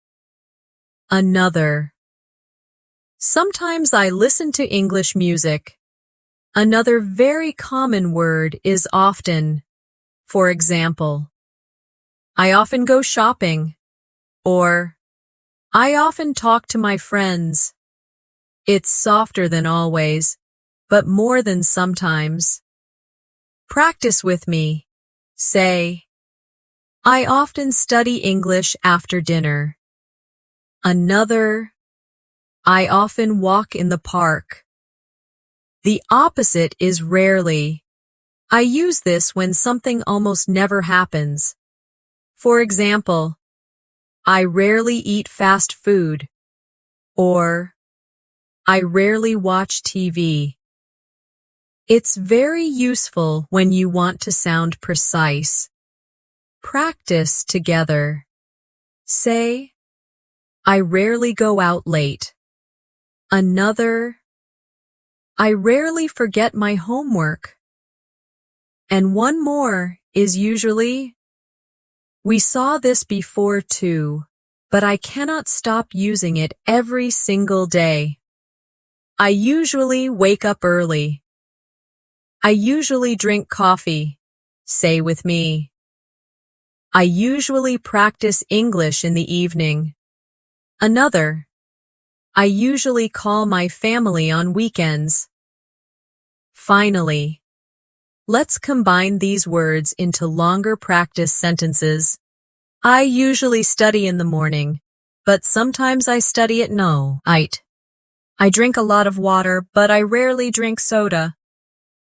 Another. Sometimes I listen to English music. Another very common word is often. For example, I often go shopping, or I often talk to my friends. It's softer than always, but more than sometimes. Practice with me. Say, I often study English after dinner. Another, I often walk in the park. The opposite is rarely. I use this when something almost never happens. For example, I rarely eat fast food, or I rarely watch TV. It's very useful when you want to sound precise. Practice together. Say, I rarely go out late. Another, I rarely forget my homework. And one more is usually, we saw this before too, but I cannot stop using it every single day. I usually wake up early. I usually drink coffee. Say with me. I usually practice English in the evening. Another, I usually call my family on weekends. Finally, let's combine these words into longer practice sentences. I usually study in the morning, but sometimes I study at night. I drink a lot of water, but I rarely drink soda.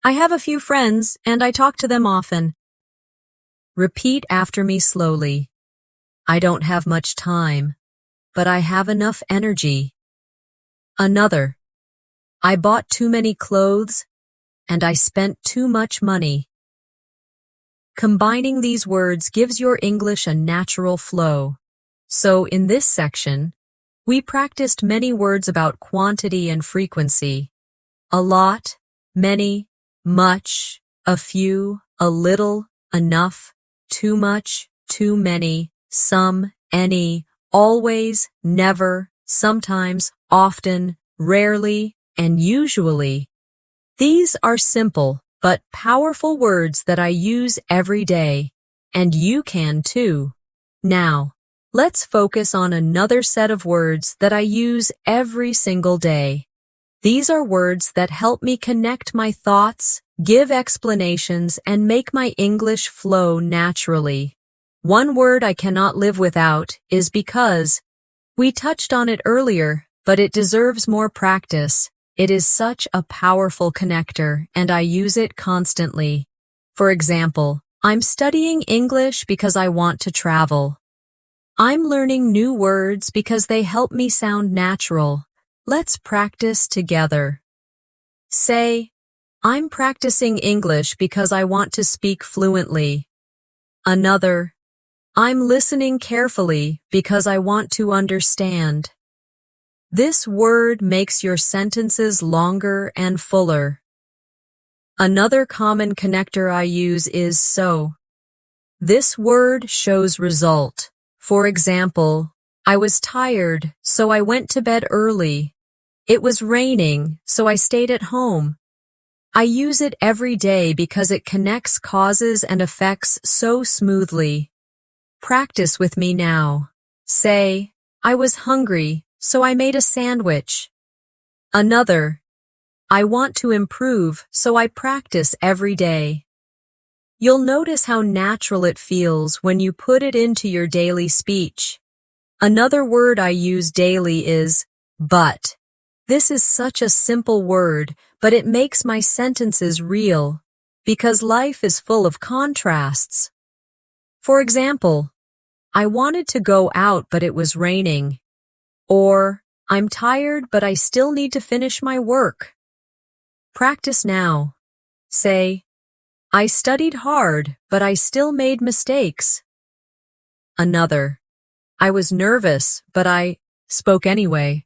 I have a few friends, and I talk to them often. Repeat after me slowly. I don't have much time, but I have enough energy. Another, I bought too many clothes, and I spent too much money. Combining these words gives your English a natural flow. So in this section, we practiced many words about quantity and frequency. A lot, many, much, a few, a little, enough, too much, too many, some, any, always, never, sometimes, often, rarely, and usually. These are simple but powerful words that I use every day, and you can too. Now, let's focus on another set of words that I use every single day. These are words that help me connect my thoughts, give explanations, and make my English flow naturally. One word I cannot live without is because. We touched on it earlier, but it deserves more practice. It is such a powerful connector, and I use it constantly. For example, I'm studying English because I want to travel. I'm learning new words because they help me sound natural. Let's practice together. Say, I'm practicing English because I want to speak fluently. Another, I'm listening carefully because I want to understand. This word makes your sentences longer and fuller. Another common connector I use is so. This word shows result. For example, I was tired, so I went to bed early. It was raining, so I stayed at home. I use it every day because it connects causes and effects so smoothly. Practice with me now. Say, I was hungry, so I made a sandwich. Another, I want to improve, so I practice every day. You'll notice how natural it feels when you put it into your daily speech. Another word I use daily is but. This is such a simple word, but it makes my sentences real, because life is full of contrasts. For example, I wanted to go out but it was raining. Or, I'm tired but I still need to finish my work. Practice now. Say, I studied hard but I still made mistakes. Another, I was nervous but I spoke anyway.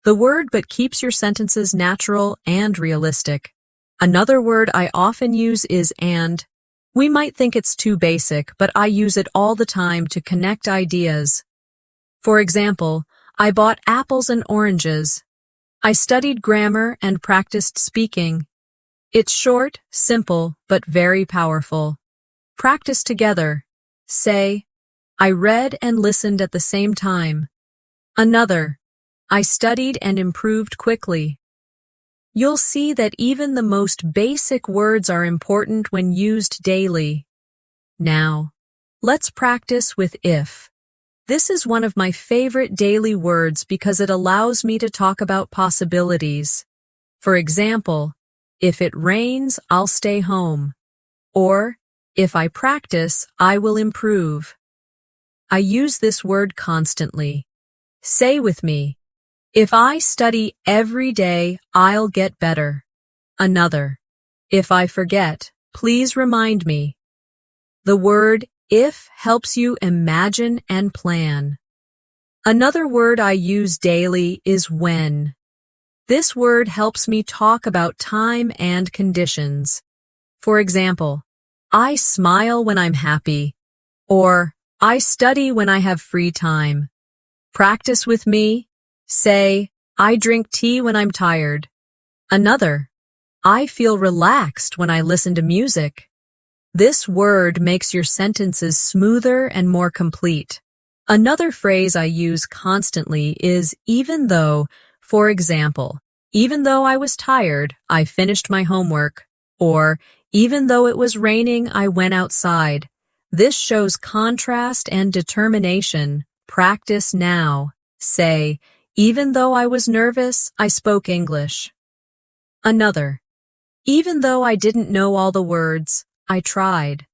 The word but keeps your sentences natural and realistic. Another word I often use is and. We might think it's too basic, but I use it all the time to connect ideas. For example, I bought apples and oranges. I studied grammar and practiced speaking. It's short, simple, but very powerful. Practice together. Say, I read and listened at the same time. Another, I studied and improved quickly. You'll see that even the most basic words are important when used daily. Now, let's practice with if. This is one of my favorite daily words because it allows me to talk about possibilities. For example, if it rains, I'll stay home. Or, if I practice, I will improve. I use this word constantly. Say with me, if I study every day, I'll get better. Another, if I forget, please remind me. The word if helps you imagine and plan. Another word I use daily is when. This word helps me talk about time and conditions. For example, I smile when I'm happy, or I study when I have free time. Practice with me. Say, I drink tea when I'm tired. Another, I feel relaxed when I listen to music. This word makes your sentences smoother and more complete. Another phrase I use constantly is even though. For example, even though I was tired, I finished my homework. Or, even though it was raining, I went outside. This shows contrast and determination. Practice now. Say, even though I was nervous, I spoke English. Another, even though I didn't know all the words, I tried.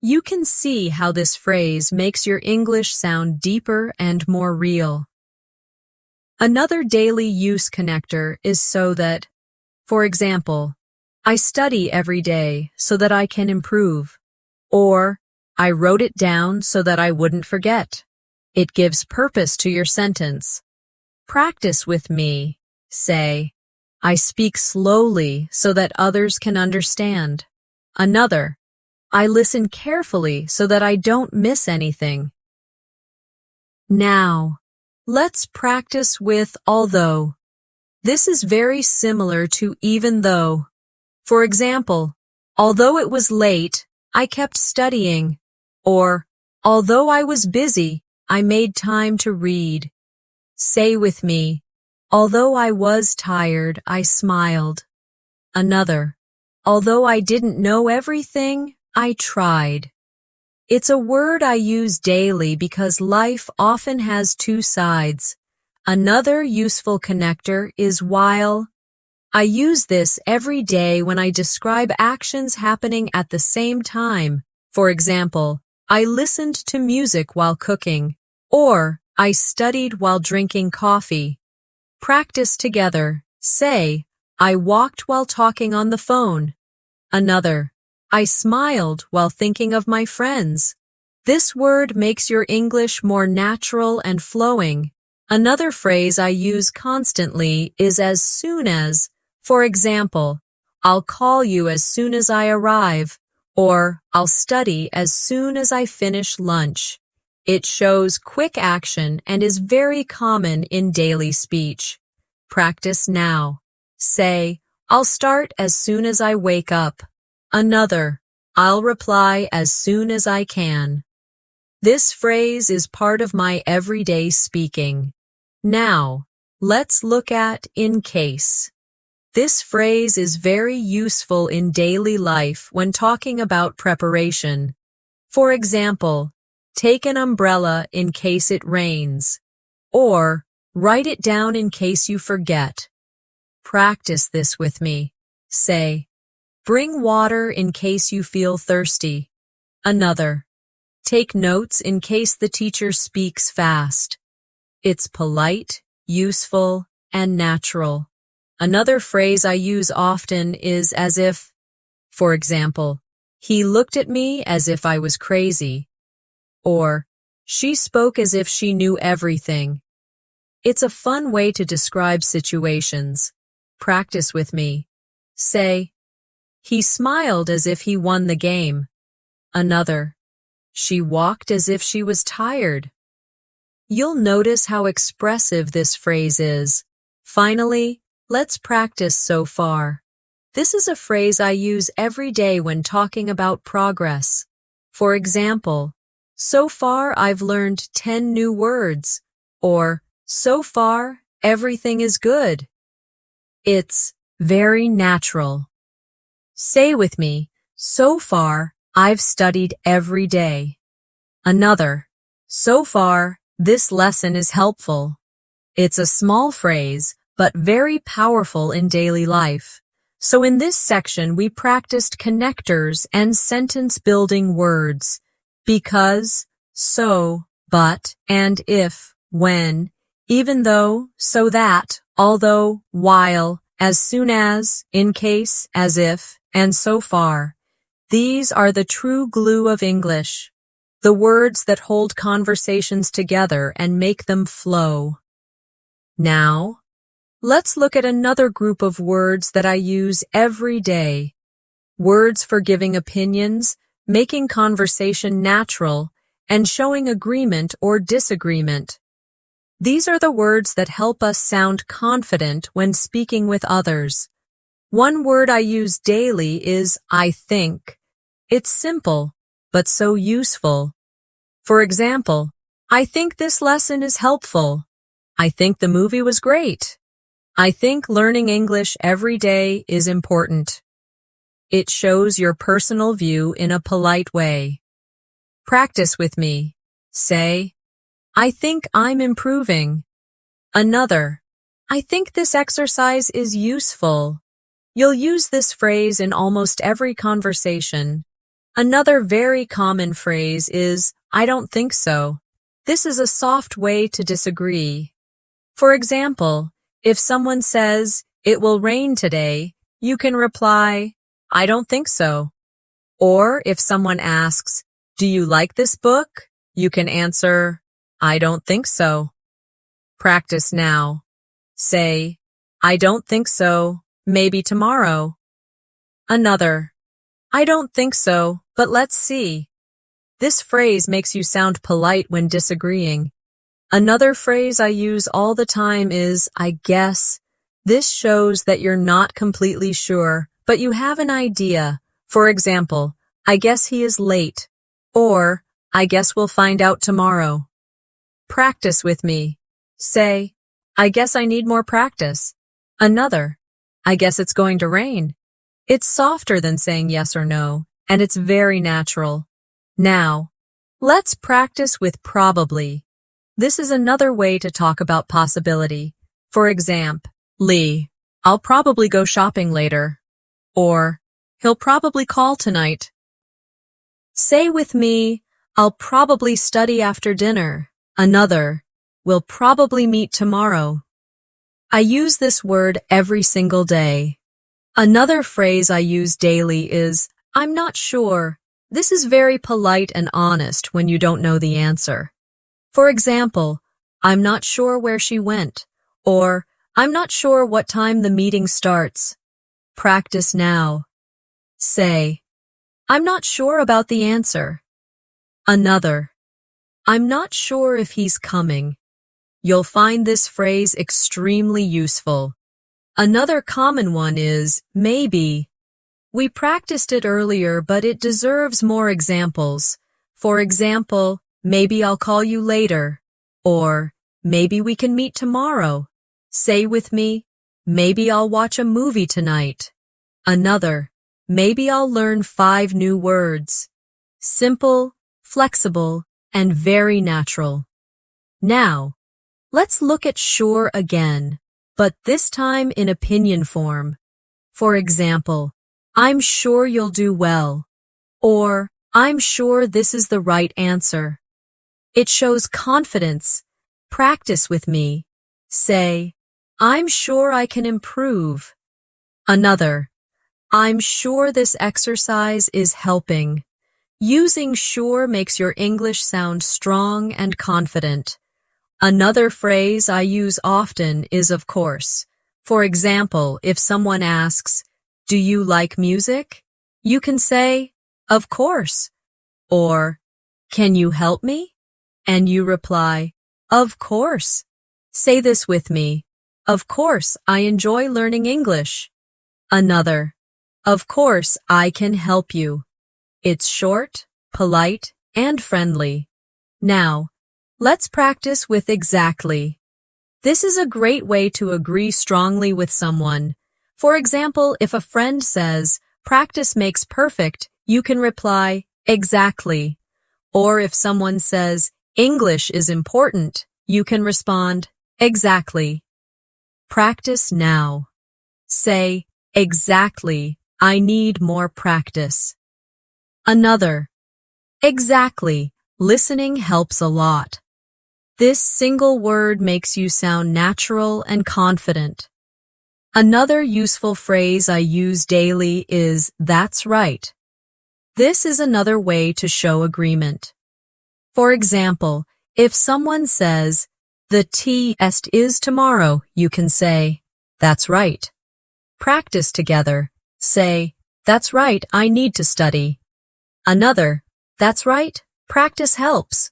You can see how this phrase makes your English sound deeper and more real. Another daily use connector is so that. For example, I study every day so that I can improve. Or, I wrote it down so that I wouldn't forget. It gives purpose to your sentence. Practice with me. Say, I speak slowly so that others can understand. Another, I listen carefully so that I don't miss anything. Now, let's practice with although. This is very similar to even though. For example, although it was late, I kept studying. Or, although I was busy, I made time to read. Say with me, although I was tired, I smiled. Another, although I didn't know everything, I tried. It's a word I use daily because life often has two sides. Another useful connector is while. I use this every day when I describe actions happening at the same time. For example, I listened to music while cooking, or I studied while drinking coffee. Practice together. Say, I walked while talking on the phone. Another, I smiled while thinking of my friends. This word makes your English more natural and flowing. Another phrase I use constantly is as soon as. For example, I'll call you as soon as I arrive, or I'll study as soon as I finish lunch. It shows quick action and is very common in daily speech. Practice now. Say, I'll start as soon as I wake up. Another, I'll reply as soon as I can. This phrase is part of my everyday speaking. Now, let's look at in case. This phrase is very useful in daily life when talking about preparation. For example, take an umbrella in case it rains, or write it down in case you forget. Practice this with me. Say, bring water in case you feel thirsty. Another, take notes in case the teacher speaks fast. It's polite, useful, and natural. Another phrase I use often is as if. For example, he looked at me as if I was crazy. Or, she spoke as if she knew everything. It's a fun way to describe situations. Practice with me. Say, he smiled as if he won the game. Another, she walked as if she was tired. You'll notice how expressive this phrase is. Finally, let's practice so far. This is a phrase I use every day when talking about progress. For example, so far I've learned 10 new words, or so far everything is good. It's very natural. Say with me, so far I've studied every day. Another, so far this lesson is helpful. It's a small phrase, but very powerful in daily life. So in this section, we practiced connectors and sentence-building words. Because, so, but, and if, when, even though, so that, although, while, as soon as, in case, as if, and so far. These are the true glue of English. The words that hold conversations together and make them flow. Now, let's look at another group of words that I use every day. Words for giving opinions, making conversation natural, and showing agreement or disagreement. These are the words that help us sound confident when speaking with others. One word I use daily is I think. It's simple, but so useful. For example, I think this lesson is helpful. I think the movie was great. I think learning English every day is important. It shows your personal view in a polite way. Practice with me. Say, I think I'm improving. Another, I think this exercise is useful. You'll use this phrase in almost every conversation. Another very common phrase is, I don't think so. This is a soft way to disagree. For example, if someone says, it will rain today, you can reply, I don't think so. Or if someone asks, do you like this book? You can answer, I don't think so. Practice now. Say, I don't think so, maybe tomorrow. Another, I don't think so, but let's see. This phrase makes you sound polite when disagreeing. Another phrase I use all the time is, I guess. This shows that you're not completely sure, but you have an idea. For example, I guess he is late. Or, I guess we'll find out tomorrow. Practice with me. Say, I guess I need more practice. Another, I guess it's going to rain. It's softer than saying yes or no, and it's very natural. Now, let's practice with probably. This is another way to talk about possibility. For example, Lee, I'll probably go shopping later. Or, he'll probably call tonight. Say with me, I'll probably study after dinner. Another, we'll probably meet tomorrow. I use this word every single day. Another phrase I use daily is, I'm not sure. This is very polite and honest when you don't know the answer. For example, I'm not sure where she went, or I'm not sure what time the meeting starts. Practice now. Say, I'm not sure about the answer. Another, I'm not sure if he's coming. You'll find this phrase extremely useful. Another common one is maybe. We practiced it earlier, but it deserves more examples. For example, maybe I'll call you later. Or, maybe we can meet tomorrow. Say with me, maybe I'll watch a movie tonight. Another, maybe I'll learn 5 new words. Simple, flexible, and very natural. Now, let's look at sure again, but this time in opinion form. For example, I'm sure you'll do well, or I'm sure this is the right answer. It shows confidence. Practice with me. Say, I'm sure I can improve. Another, I'm sure this exercise is helping. Using sure makes your English sound strong and confident. Another phrase I use often is of course. For example, if someone asks, do you like music? You can say, of course. Or, can you help me? And you reply, of course. Say this with me. Of course, I enjoy learning English. Another, of course, I can help you. It's short, polite, and friendly. Now, let's practice with exactly. This is a great way to agree strongly with someone. For example, if a friend says, practice makes perfect, you can reply, exactly. Or if someone says, English is important, you can respond, exactly. Practice now. Say, exactly, I need more practice. Another, exactly, listening helps a lot. This single word makes you sound natural and confident. Another useful phrase I use daily is, that's right. This is another way to show agreement. For example, if someone says, the test is tomorrow, you can say, that's right. Practice together. Say, that's right, I need to study. Another, that's right, practice helps.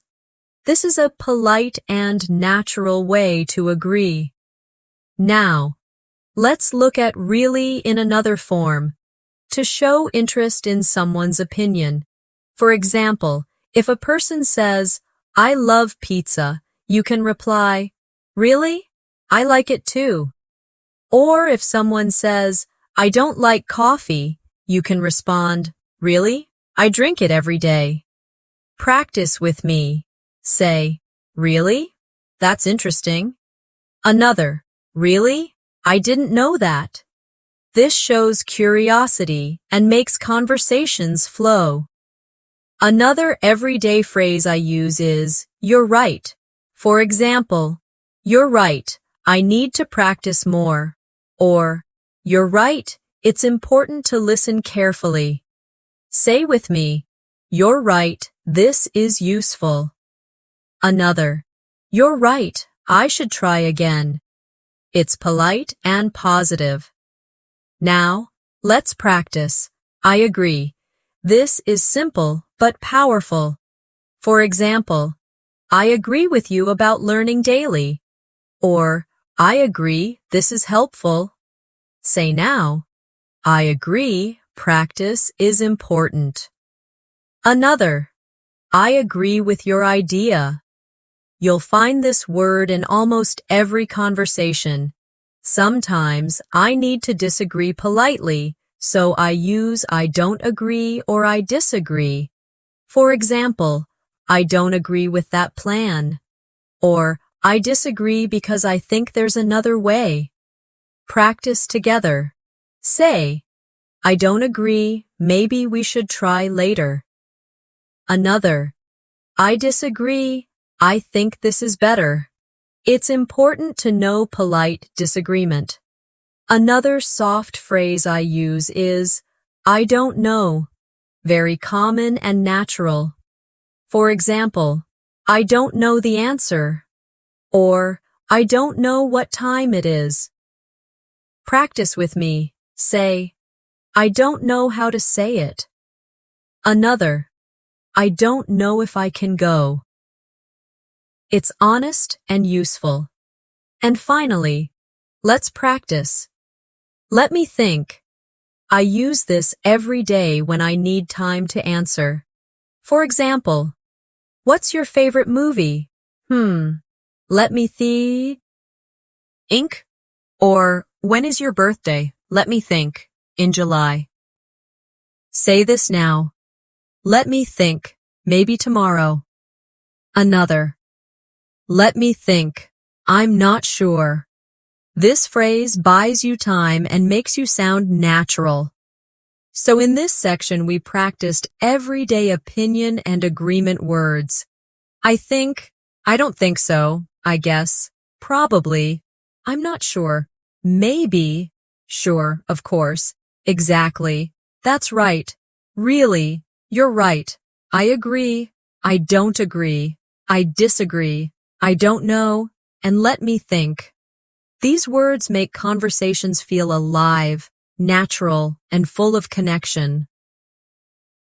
This is a polite and natural way to agree. Now, let's look at really in another form, to show interest in someone's opinion. For example, if a person says, I love pizza, you can reply, really? I like it too. Or if someone says, I don't like coffee, you can respond, really? I drink it every day. Practice with me. Say, really? That's interesting. Another, really? I didn't know that. This shows curiosity and makes conversations flow. Another everyday phrase I use is, you're right. For example, you're right, I need to practice more. Or, you're right, it's important to listen carefully. Say with me, you're right, this is useful. Another, you're right, I should try again. It's polite and positive. Now, let's practice. I agree. This is simple but powerful. For example, I agree with you about learning daily. Or, I agree, this is helpful. Say now, I agree, practice is important. Another, I agree with your idea. You'll find this word in almost every conversation. Sometimes I need to disagree politely, so I use I don't agree or I disagree. For example, I don't agree with that plan. Or, I disagree because I think there's another way. Practice together. Say, I don't agree, maybe we should try later. Another, I disagree, I think this is better. It's important to know polite disagreement. Another soft phrase I use is, I don't know. Very common and natural. For example, I don't know the answer. Or, I don't know what time it is. Practice with me. Say, I don't know how to say it. Another, I don't know if I can go. It's honest and useful. And finally, let's practice. Let me think. I use this every day when I need time to answer. For example, what's your favorite movie? Let me think. Or When is your birthday? Let me think. In July. Say this now. Let me think. Maybe tomorrow. Another. Let me think. I'm not sure. This phrase buys you time and makes you sound natural. So in this section, we practiced everyday opinion and agreement words. I think, I don't think so, I guess, probably, I'm not sure, maybe, sure, of course, exactly, that's right, really, you're right, I agree, I don't agree, I disagree, I don't know, and let me think. These words make conversations feel alive, natural, and full of connection.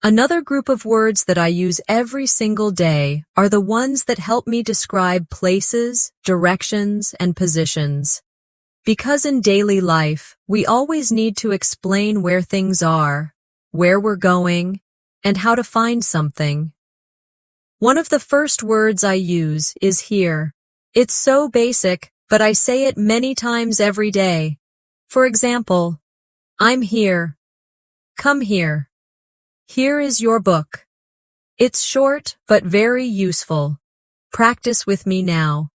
Another group of words that I use every single day are the ones that help me describe places, directions, and positions. Because in daily life, we always need to explain where things are, where we're going, and how to find something. One of the first words I use is here. It's so basic, but I say it many times every day. For example, I'm here. Come here. Here is your book. It's short but very useful. Practice with me now.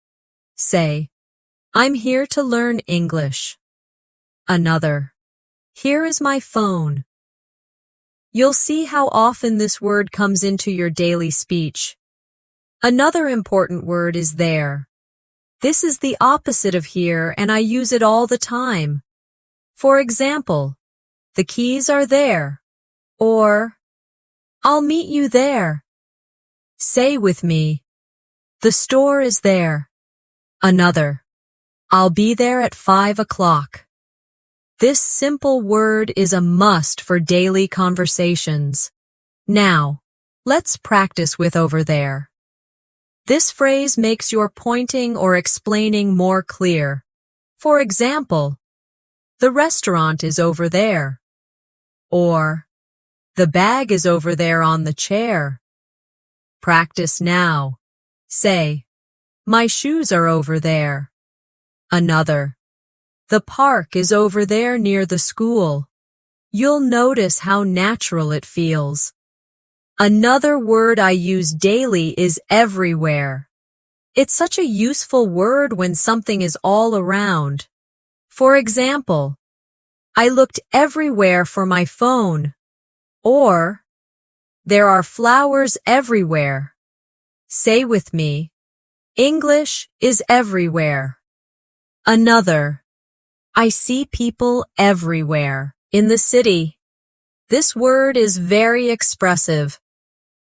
Say, I'm here to learn English. Another. Here is my phone. You'll see how often this word comes into your daily speech. Another important word is there. This is the opposite of here, and I use it all the time. For example, the keys are there, or I'll meet you there. Say with me, the store is there. Another, I'll be there at 5 o'clock. This simple word is a must for daily conversations. Now, let's practice with over there. This phrase makes your pointing or explaining more clear. For example, the restaurant is over there. Or, the bag is over there on the chair. Practice now. Say, my shoes are over there. Another, the park is over there near the school. You'll notice how natural it feels. Another word I use daily is everywhere. It's such a useful word when something is all around. For example, I looked everywhere for my phone. Or, there are flowers everywhere. Say with me, English is everywhere. Another, I see people everywhere in the city. This word is very expressive.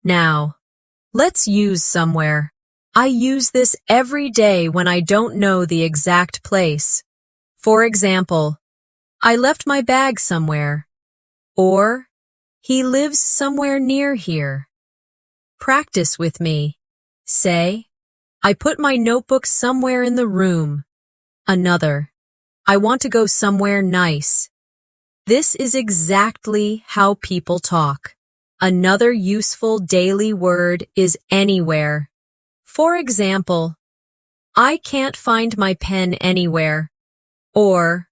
Now, let's use somewhere. I use this every day when I don't know the exact place. For example, I left my bag somewhere. Or, he lives somewhere near here. Practice with me. Say, I put my notebook somewhere in the room. Another, I want to go somewhere nice. This is exactly how people talk. Another useful daily word is anywhere. For example, I can't find my pen anywhere. Or,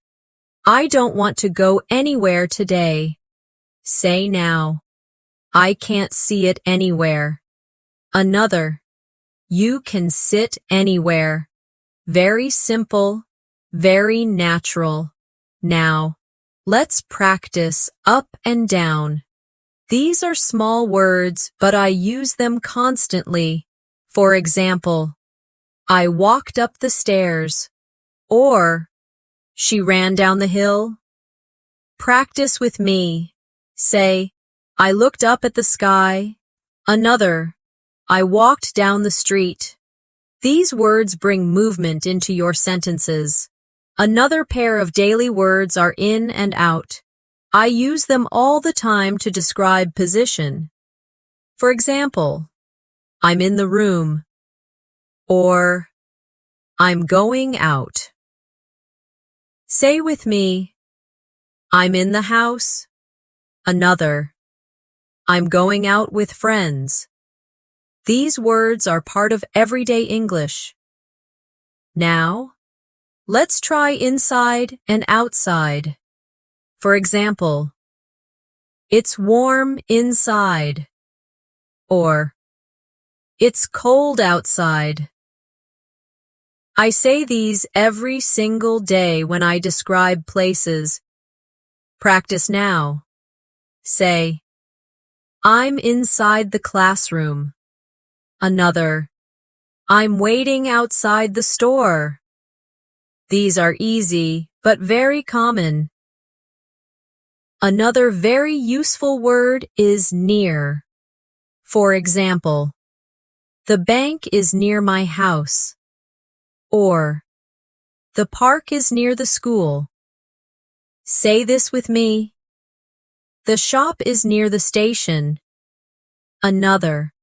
I don't want to go anywhere today. Say now, I can't see it anywhere. Another, you can sit anywhere. Very simple, very natural. Now, let's practice up and down. These are small words, but I use them constantly. For example, I walked up the stairs. Or, she ran down the hill. Practice with me. Say, I looked up at the sky. Another, I walked down the street. These words bring movement into your sentences. Another pair of daily words are in and out. I use them all the time to describe position. For example, I'm in the room. Or, I'm going out. Say with me, I'm in the house. Another, I'm going out with friends. These words are part of everyday English. Now, let's try inside and outside. For example, it's warm inside, or it's cold outside. I say these every single day when I describe places. Practice now. Say, I'm inside the classroom. Another, I'm waiting outside the store. These are easy, but very common. Another very useful word is near. For example, the bank is near my house. Or, the park is near the school. Say this with me. The shop is near the station. Another,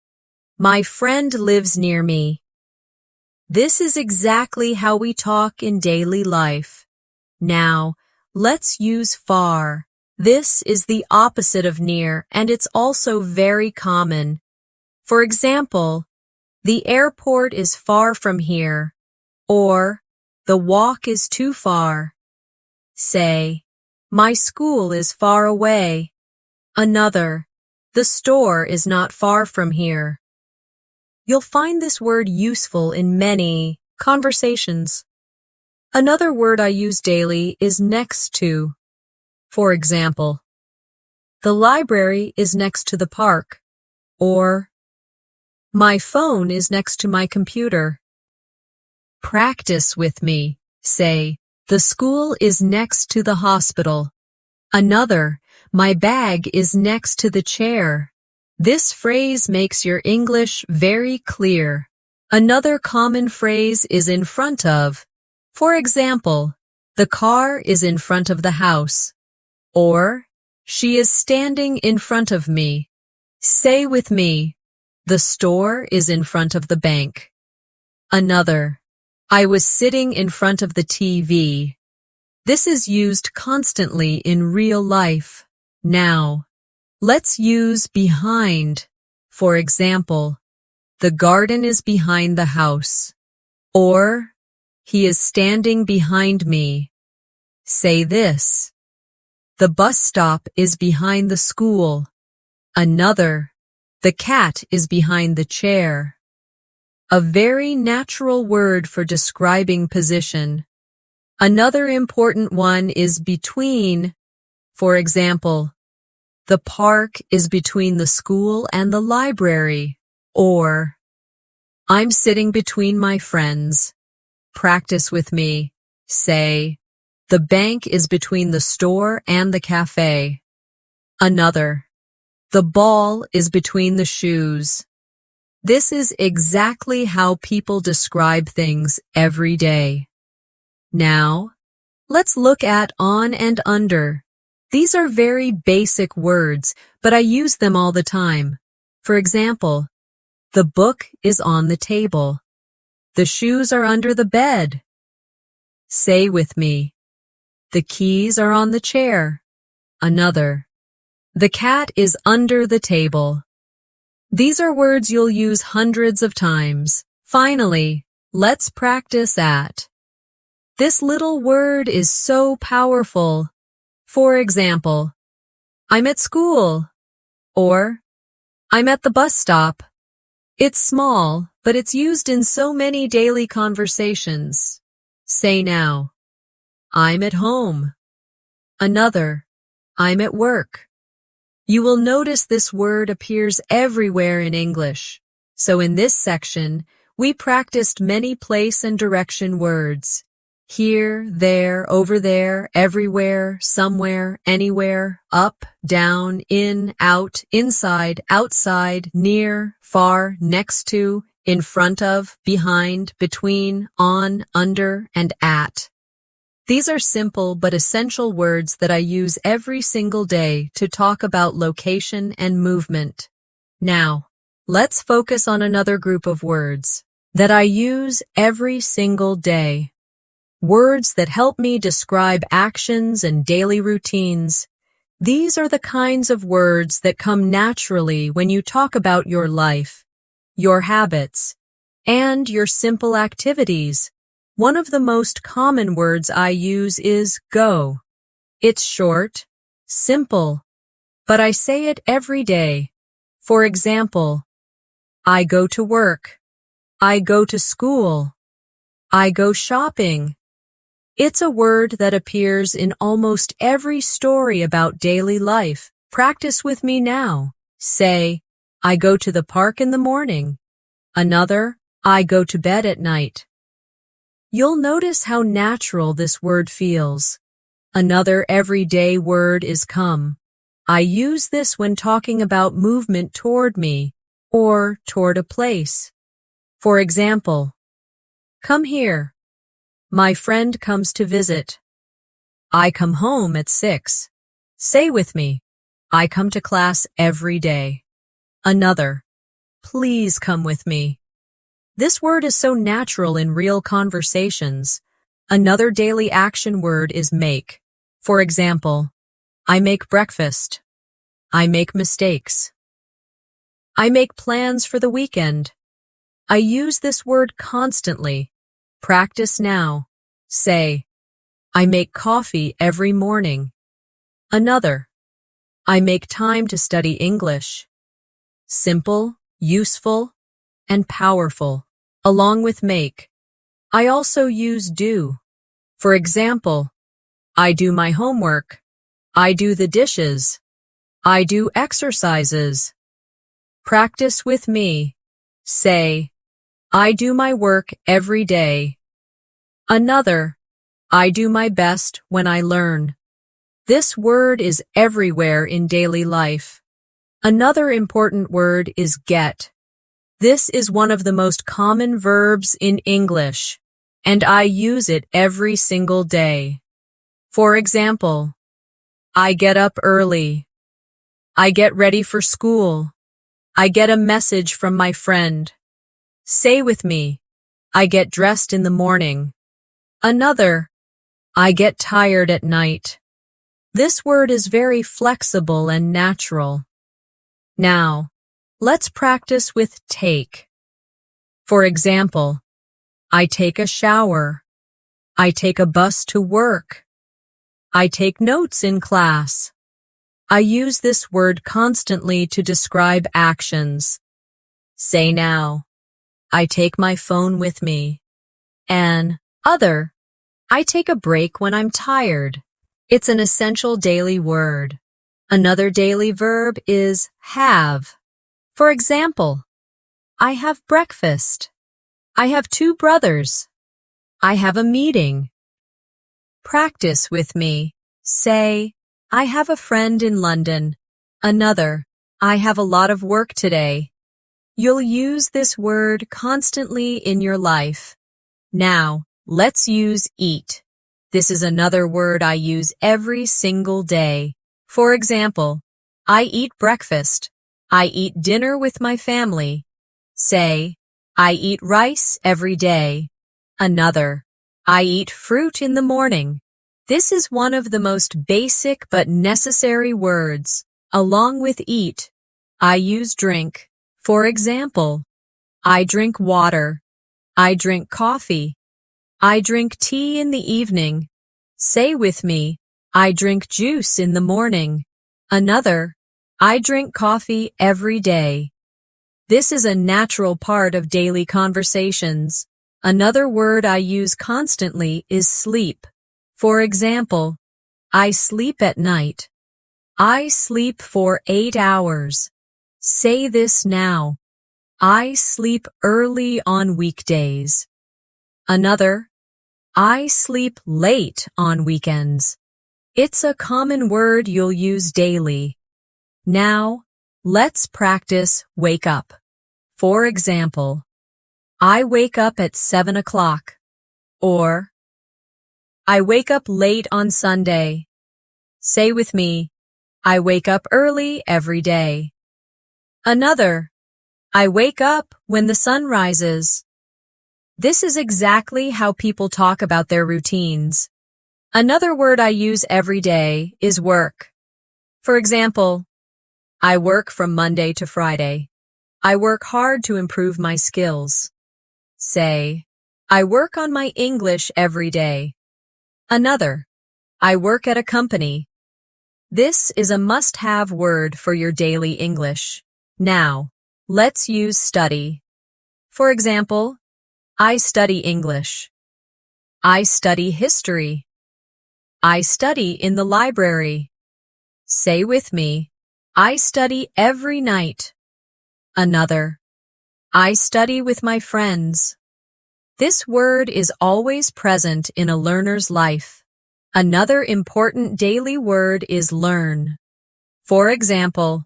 my friend lives near me. This is exactly how we talk in daily life. Now, let's use far. This is the opposite of near, and it's also very common. For example, the airport is far from here. Or, the walk is too far. Say, my school is far away. Another, the store is not far from here. You'll find this word useful in many conversations. Another word I use daily is next to. For example, the library is next to the park. Or, my phone is next to my computer. Practice with me. Say, the school is next to the hospital. Another, my bag is next to the chair. This phrase makes your English very clear. Another common phrase is in front of. For example, the car is in front of the house. Or, she is standing in front of me. Say with me, the store is in front of the bank. Another, I was sitting in front of the TV. This is used constantly in real life. Now, let's use behind. For example, the garden is behind the house. Or, he is standing behind me. Say this. The bus stop is behind the school. Another, the cat is behind the chair. A very natural word for describing position. Another important one is between. For example, the park is between the school and the library. Or, I'm sitting between my friends. Practice with me. Say, the bank is between the store and the cafe. Another, the ball is between the shoes. This is exactly how people describe things every day. Now, let's look at on and under. These are very basic words, but I use them all the time. For example, the book is on the table. The shoes are under the bed. Say with me, the keys are on the chair. Another, the cat is under the table. These are words you'll use hundreds of times. Finally, let's practice at. This little word is so powerful. For example, I'm at school. Or, I'm at the bus stop. It's small, but it's used in so many daily conversations. Say now, I'm at home. Another, I'm at work. You will notice this word appears everywhere in English. So in this section, we practiced many place and direction words. Here, there, over there, everywhere, somewhere, anywhere, up, down, in, out, inside, outside, near, far, next to, in front of, behind, between, on, under, and at. These are simple but essential words that I use every single day to talk about location and movement. Now, let's focus on another group of words that I use every single day. Words that help me describe actions and daily routines. These are the kinds of words that come naturally when you talk about your life, your habits, and your simple activities. One of the most common words I use is go. It's short, simple, but I say it every day. For example, I go to work. I go to school. I go shopping. It's a word that appears in almost every story about daily life. Practice with me now. Say, I go to the park in the morning. Another, I go to bed at night. You'll notice how natural this word feels. Another everyday word is come. I use this when talking about movement toward me or toward a place. For example, come here. My friend comes to visit. I come home at 6. Say with me, I come to class every day. Another, please come with me. This word is so natural in real conversations. Another daily action word is make. For example, I make breakfast. I make mistakes. I make plans for the weekend. I use this word constantly. Practice now. Say, I make coffee every morning. Another, I make time to study English. Simple, useful, and powerful. Along with make, I also use do. For example, I do my homework. I do the dishes. I do exercises. Practice with me. Say, I do my work every day. Another, I do my best when I learn. This word is everywhere in daily life. Another important word is get. This is one of the most common verbs in English, and I use it every single day. For example, I get up early. I get ready for school. I get a message from my friend. Say with me, I get dressed in the morning. Another, I get tired at night. This word is very flexible and natural. Now, let's practice with take. For example, I take a shower. I take a bus to work. I take notes in class. I use this word constantly to describe actions. Say now, I take my phone with me. Other, I take a break when I'm tired. It's an essential daily word. Another daily verb is have. For example, I have breakfast. I have 2 brothers. I have a meeting. Practice with me. Say, I have a friend in London. Another, I have a lot of work today. You'll use this word constantly in your life. Now, let's use eat. This is another word I use every single day. For example, I eat breakfast. I eat dinner with my family. Say, I eat rice every day. Another, I eat fruit in the morning. This is one of the most basic but necessary words. Along with eat, I use drink. For example, I drink water. I drink coffee. I drink tea in the evening. Say with me, I drink juice in the morning. Another, I drink coffee every day. This is a natural part of daily conversations. Another word I use constantly is sleep. For example, I sleep at night. I sleep for 8 hours. Say this now. I sleep early on weekdays. Another, I sleep late on weekends. It's a common word you'll use daily. Now, let's practice wake up. For example, I wake up at 7 o'clock. Or, I wake up late on Sunday. Say with me, I wake up early every day. Another, I wake up when the sun rises. This is exactly how people talk about their routines. Another word I use every day is work. For example, I work from Monday to Friday. I work hard to improve my skills. Say, I work on my English every day. Another, I work at a company. This is a must-have word for your daily English. Now, let's use study. For example, I study English. I study history. I study in the library. Say with me, I study every night. Another, I study with my friends. This word is always present in a learner's life. Another important daily word is learn. For example,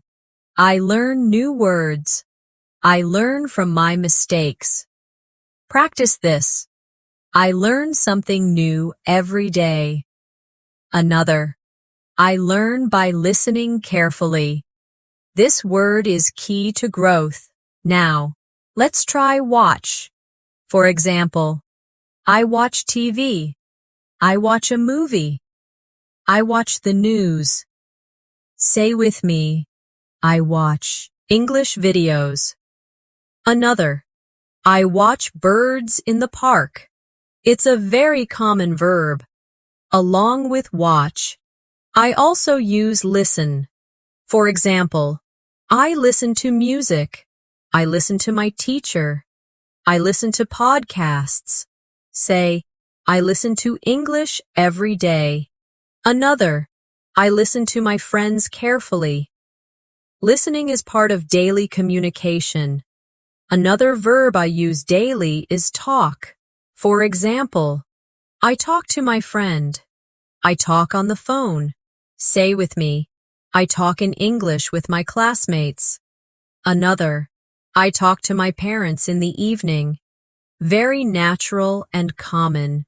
I learn new words. I learn from my mistakes. Practice this. I learn something new every day. Another, I learn by listening carefully. This word is key to growth. Now, let's try watch. For example, I watch TV. I watch a movie. I watch the news. Say with me, I watch English videos. Another, I watch birds in the park. It's a very common verb. Along with watch, I also use listen. For example, I listen to music. I listen to my teacher. I listen to podcasts. Say, I listen to English every day. Another, I listen to my friends carefully. Listening is part of daily communication. Another verb I use daily is talk. For example, I talk to my friend. I talk on the phone. Say with me, I talk in English with my classmates. Another, I talk to my parents in the evening. Very natural and common.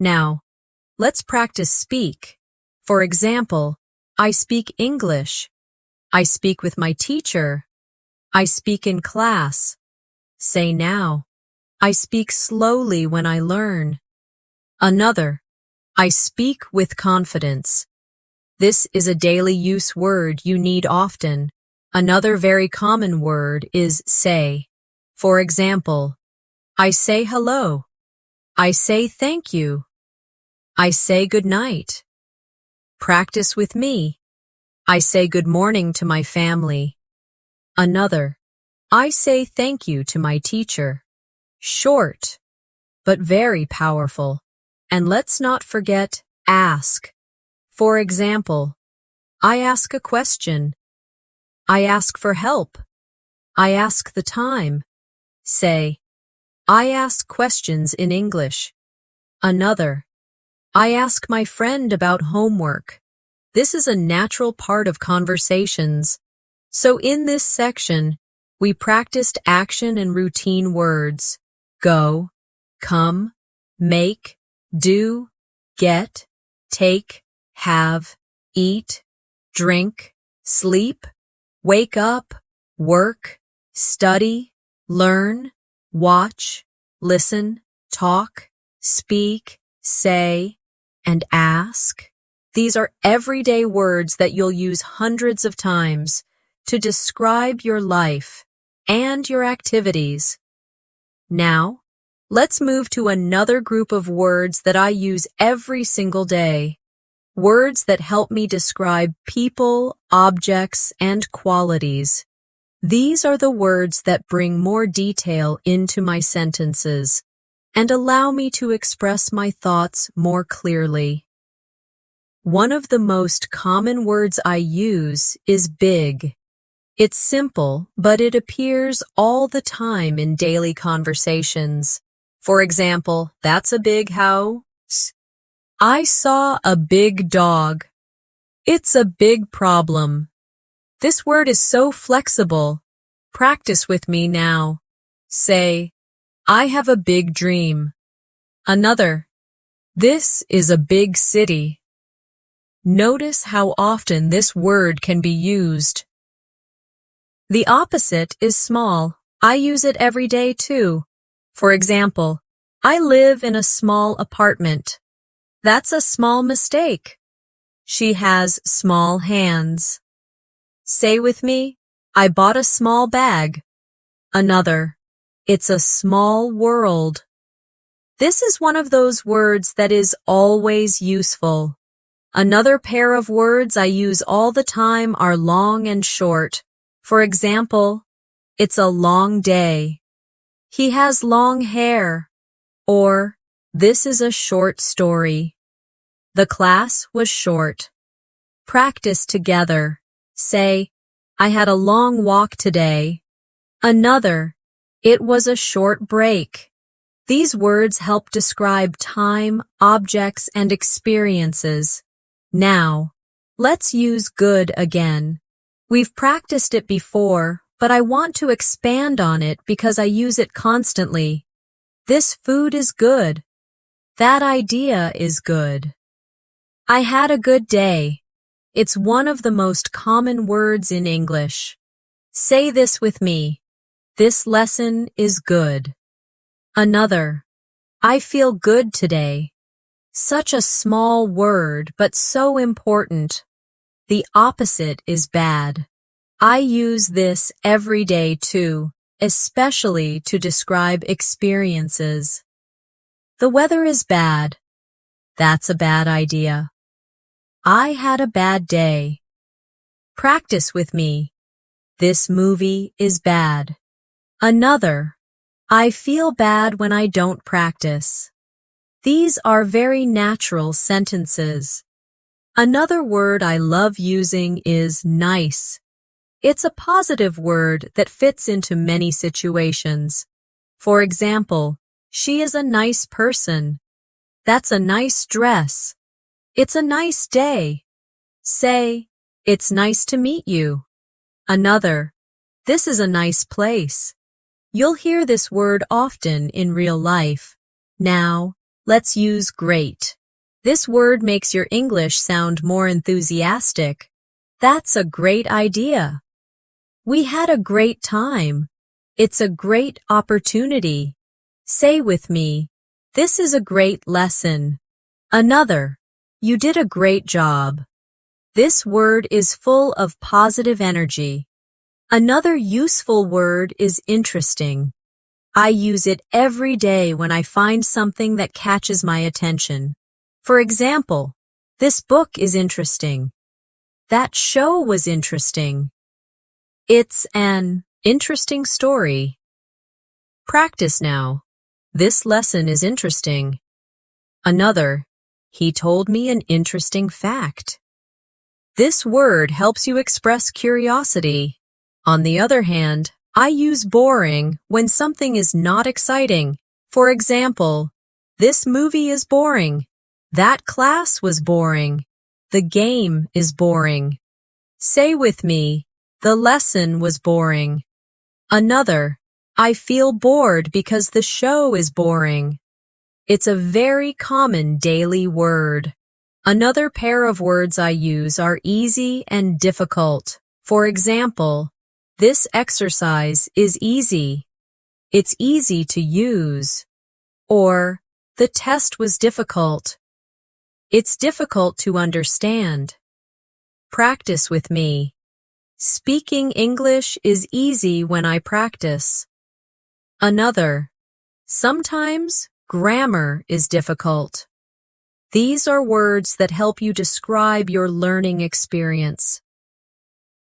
Now, let's practice speak. For example, I speak English. I speak with my teacher. I speak in class. Say now, I speak slowly when I learn. Another, I speak with confidence. This is a daily use word you need often. Another very common word is say. For example, I say hello. I say thank you. I say good night. Practice with me. I say good morning to my family. Another, I say thank you to my teacher. Short, but very powerful. And let's not forget ask. For example, I ask a question. I ask for help. I ask the time. Say, I ask questions in English. Another, I ask my friend about homework. This is a natural part of conversations. So in this section, we practiced action and routine words. Go, come, make, do, get, take, have, eat, drink, sleep, wake up, work, study, learn, watch, listen, talk, speak, say, and ask. These are everyday words that you'll use hundreds of times to describe your life and your activities. Now, let's move to another group of words that I use every single day. Words that help me describe people, objects, and qualities. These are the words that bring more detail into my sentences and allow me to express my thoughts more clearly. One of the most common words I use is big. It's simple, but it appears all the time in daily conversations. For example, that's a big house. I saw a big dog. It's a big problem. This word is so flexible. Practice with me now. Say, I have a big dream. Another, this is a big city. Notice how often this word can be used. The opposite is small. I use it every day too. For example, I live in a small apartment. That's a small mistake. She has small hands. Say with me, I bought a small bag. Another, it's a small world. This is one of those words that is always useful. Another pair of words I use all the time are long and short. For example, it's a long day. He has long hair. Or, this is a short story. The class was short. Practice together. Say, I had a long walk today. Another, it was a short break. These words help describe time, objects, and experiences. Now, let's use good again. We've practiced it before, but I want to expand on it because I use it constantly. This food is good. That idea is good. I had a good day. It's one of the most common words in English. Say this with me. This lesson is good. Another, I feel good today. Such a small word, but so important. The opposite is bad. I use this every day too, especially to describe experiences. The weather is bad. That's a bad idea. I had a bad day. Practice with me. This movie is bad. Another, I feel bad when I don't practice. These are very natural sentences. Another word I love using is nice. It's a positive word that fits into many situations. For example, she is a nice person. That's a nice dress. It's a nice day. Say, it's nice to meet you. Another, this is a nice place. You'll hear this word often in real life. Now, let's use great. This word makes your English sound more enthusiastic. That's a great idea. We had a great time. It's a great opportunity. Say with me, this is a great lesson. Another, you did a great job. This word is full of positive energy. Another useful word is interesting. I use it every day when I find something that catches my attention. For example, this book is interesting. That show was interesting. It's an interesting story. Practice now. This lesson is interesting. Another, he told me an interesting fact. This word helps you express curiosity. On the other hand, I use boring when something is not exciting. For example, this movie is boring. That class was boring. The game is boring. Say with me, the lesson was boring. Another, I feel bored because the show is boring. It's a very common daily word. Another pair of words I use are easy and difficult. For example, this exercise is easy. It's easy to use. Or, the test was difficult. It's difficult to understand. Practice with me. Speaking English is easy when I practice. Another, sometimes grammar is difficult. These are words that help you describe your learning experience.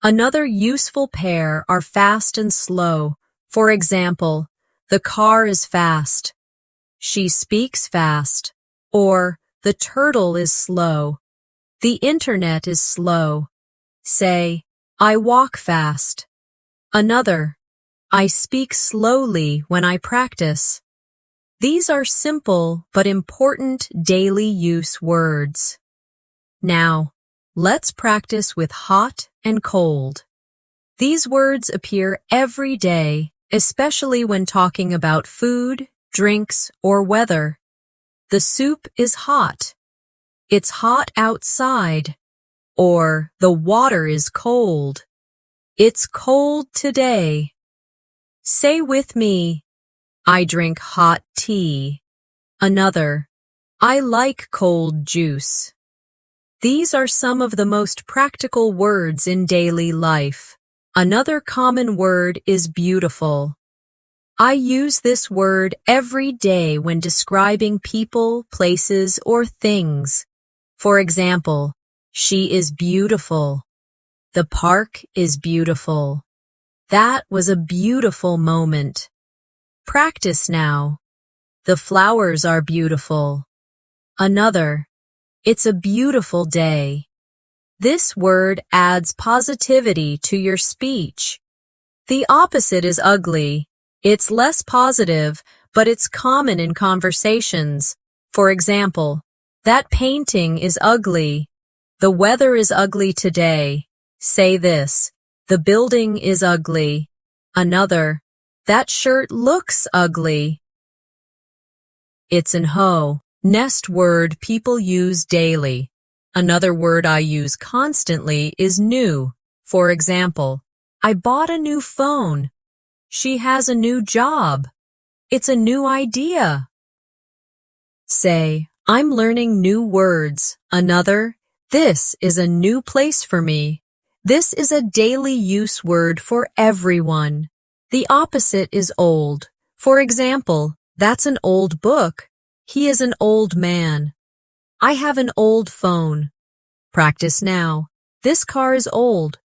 Another useful pair are fast and slow. For example, the car is fast. She speaks fast. Or, the turtle is slow. The internet is slow. Say, I walk fast. Another, I speak slowly when I practice. These are simple but important daily use words. Now, let's practice with hot and cold. These words appear every day, especially when talking about food, drinks, or weather. The soup is hot. It's hot outside. Or the water is cold. It's cold today. Say with me, I drink hot tea. Another, I like cold juice. These are some of the most practical words in daily life. Another common word is beautiful. I use this word every day when describing people, places, or things. For example, she is beautiful. The park is beautiful. That was a beautiful moment. Practice now. The flowers are beautiful. Another, it's a beautiful day. This word adds positivity to your speech. The opposite is ugly. It's less positive, but it's common in conversations. For example, that painting is ugly. The weather is ugly today. Say this, the building is ugly. Another, that shirt looks ugly. It's an ho. Next word people use daily. Another word I use constantly is new. For example, I bought a new phone. She has a new job. It's a new idea. Say, I'm learning new words. Another, this is a new place for me. This is a daily use word for everyone. The opposite is old. For example, that's an old book. He is an old man. I have an old phone. Practice now. This car is old.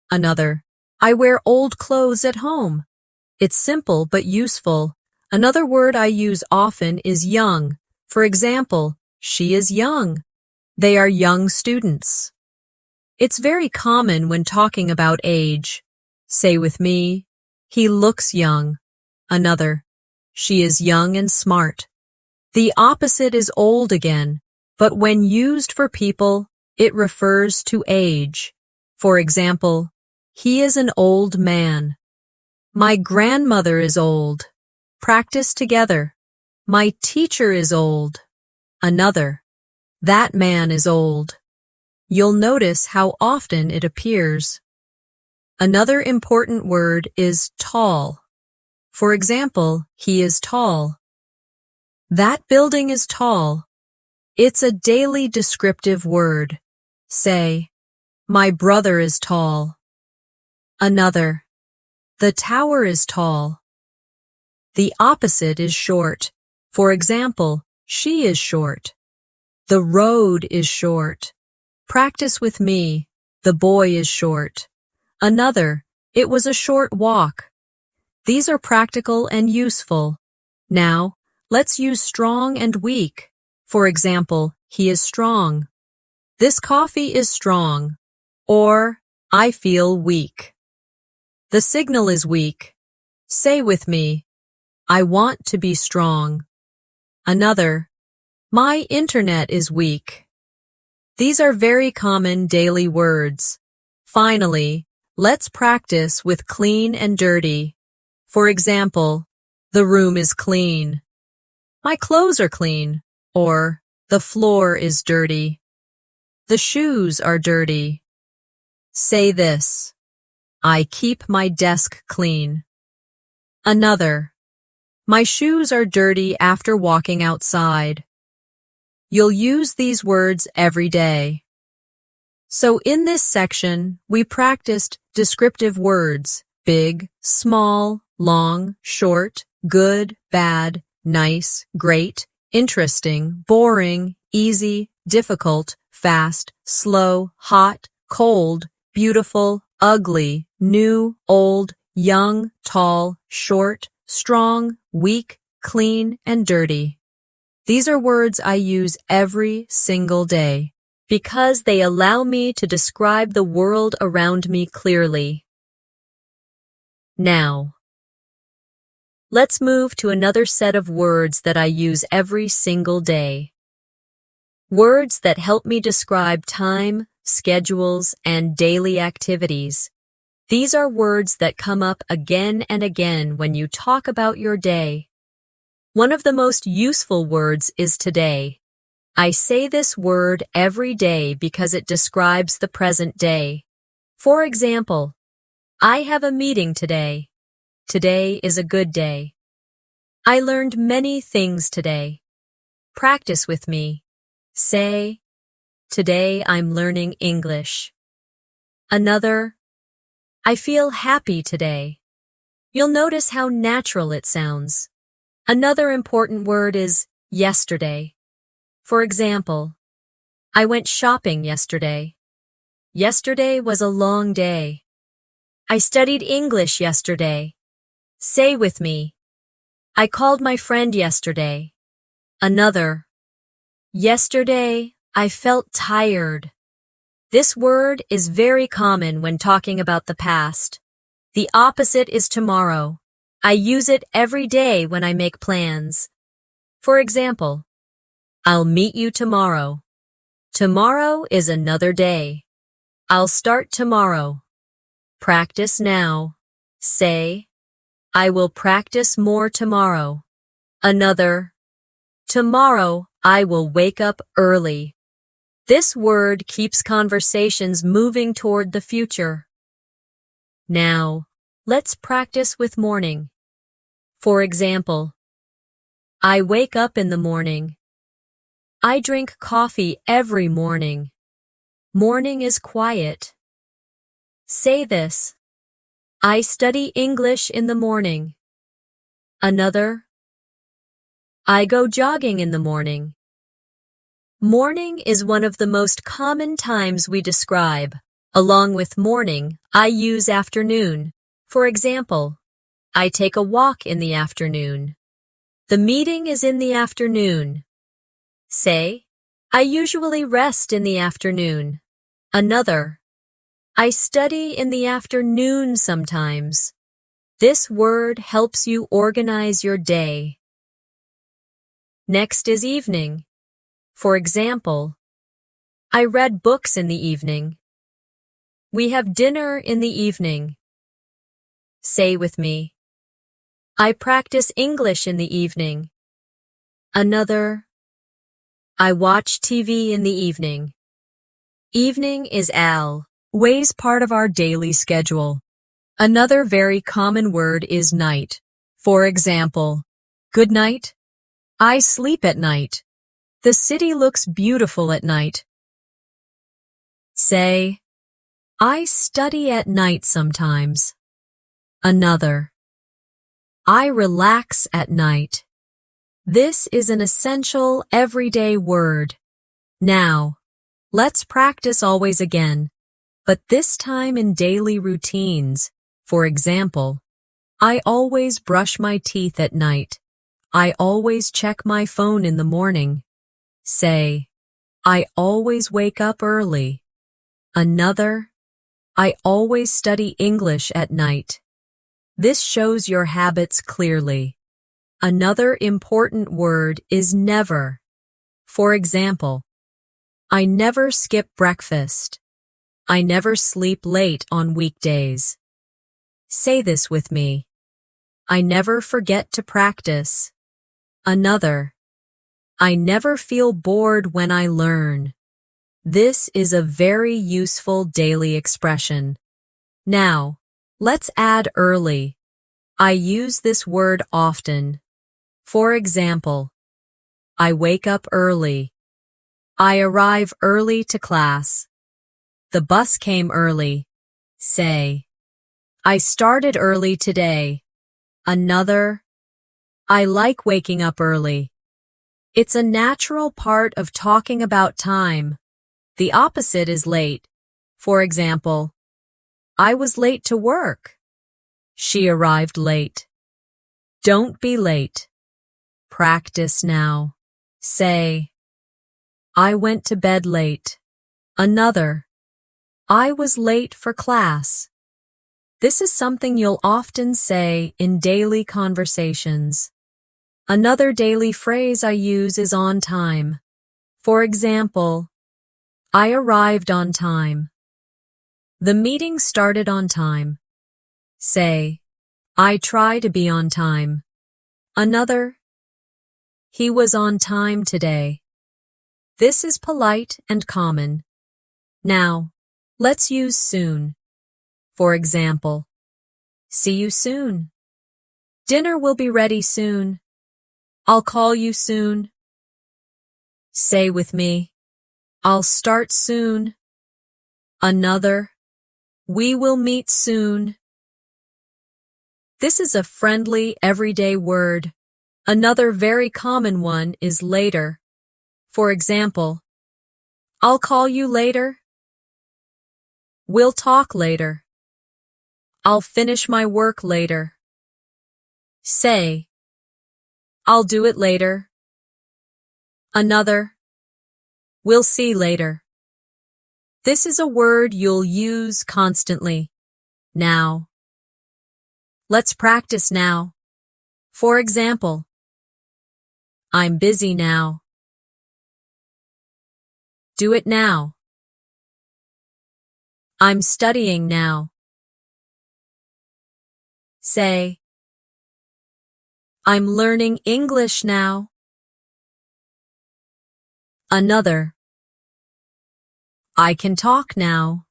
Another, I wear old clothes at home. It's simple but useful. Another word I use often is young. For example, she is young. They are young students. It's very common when talking about age. Say with me, he looks young. Another, she is young and smart. The opposite is old again, but when used for people, it refers to age. For example, he is an old man. My grandmother is old. Practice together. My teacher is old. Another, that man is old. You'll notice how often it appears. Another important word is tall. For example, he is tall. That building is tall. It's a daily descriptive word. Say, my brother is tall. Another, the tower is tall. The opposite is short. For example, she is short. The road is short. Practice with me. The boy is short. Another, it was a short walk. These are practical and useful. Now, let's use strong and weak. For example, he is strong. This coffee is strong. Or, I feel weak. The signal is weak. Say with me, I want to be strong. Another, my internet is weak. These are very common daily words. Finally, let's practice with clean and dirty. For example, the room is clean. My clothes are clean. Or, the floor is dirty. The shoes are dirty. Say this, I keep my desk clean. Another, my shoes are dirty after walking outside. You'll use these words every day. So in this section, we practiced descriptive words, big, small, long, short, good, bad, nice, great, interesting, boring, easy, difficult, fast, slow, hot, cold, beautiful, ugly, new, old, young, tall, short, strong, weak, clean, and dirty. These are words I use every single day because they allow me to describe the world around me clearly. Now, let's move to another set of words that I use every single day. Words that help me describe time, schedules, and daily activities. These are words that come up again and again when you talk about your day. One of the most useful words is today. I say this word every day because it describes the present day. For example, I have a meeting today. Today is a good day. I learned many things today. Practice with me. Say, today I'm learning English. Another, I feel happy today. you'll notice how natural it sounds. Another important word is yesterday. For example, I went shopping yesterday. Yesterday was a long day. I studied English yesterday. Say with me, I called my friend yesterday. Another, yesterday I felt tired. This word is very common when talking about the past. The opposite is tomorrow. I use it every day when I make plans. For example, I'll meet you tomorrow. Tomorrow is another day. I'll start tomorrow. Practice now. Say, I will practice more tomorrow. Another, tomorrow I will wake up early. This word keeps conversations moving toward the future. Now, let's practice with morning. For example, I wake up in the morning. I drink coffee every morning. Morning is quiet. Say this. I study English in the morning. Another. I go jogging in the morning. Morning is one of the most common times we describe. Along with morning, I use afternoon. For example, I take a walk in the afternoon. The meeting is in the afternoon. Say, I usually rest in the afternoon. Another, I study in the afternoon sometimes. This word helps you organize your day. Next is evening. For example, I read books in the evening. We have dinner in the evening. Say with me, I practice English in the evening. Another, I watch TV in the evening. Evening is always part of our daily schedule. Another very common word is night. For example, good night. I sleep at night. The city looks beautiful at night. Say, I study at night sometimes. Another, I relax at night. This is an essential everyday word. Now, let's practice always again, but this time in daily routines. For example, I always brush my teeth at night. I always check my phone in the morning. Say, I always wake up early. Another, I always study English at night. This shows your habits clearly. Another important word is never. For example, I never skip breakfast. I never sleep late on weekdays. Say this with me. I never forget to practice. Another, I never feel bored when I learn. This is a very useful daily expression. Now, let's add early. I use this word often. For example, I wake up early. I arrive early to class. The bus came early. Say, I started early today. Another, I like waking up early. It's a natural part of talking about time. The opposite is late. For example, I was late to work. She arrived late. Don't be late. Practice now. Say, I went to bed late. Another, I was late for class. This is something you'll often say in daily conversations. Another daily phrase I use is on time. For example, I arrived on time. The meeting started on time. Say, I try to be on time. Another, he was on time today. This is polite and common. Now, let's use soon. For example, see you soon. Dinner will be ready soon. I'll call you soon. Say with me, I'll start soon. Another, we will meet soon. This is a friendly, everyday word. Another very common one is later. For example, I'll call you later. We'll talk later. I'll finish my work later. Say, I'll do it later. Another, we'll see later. This is a word you'll use constantly. Now. Let's practice now. For example, I'm busy now. Do it now. I'm studying now. Say, I'm learning English now. Another, I can talk now.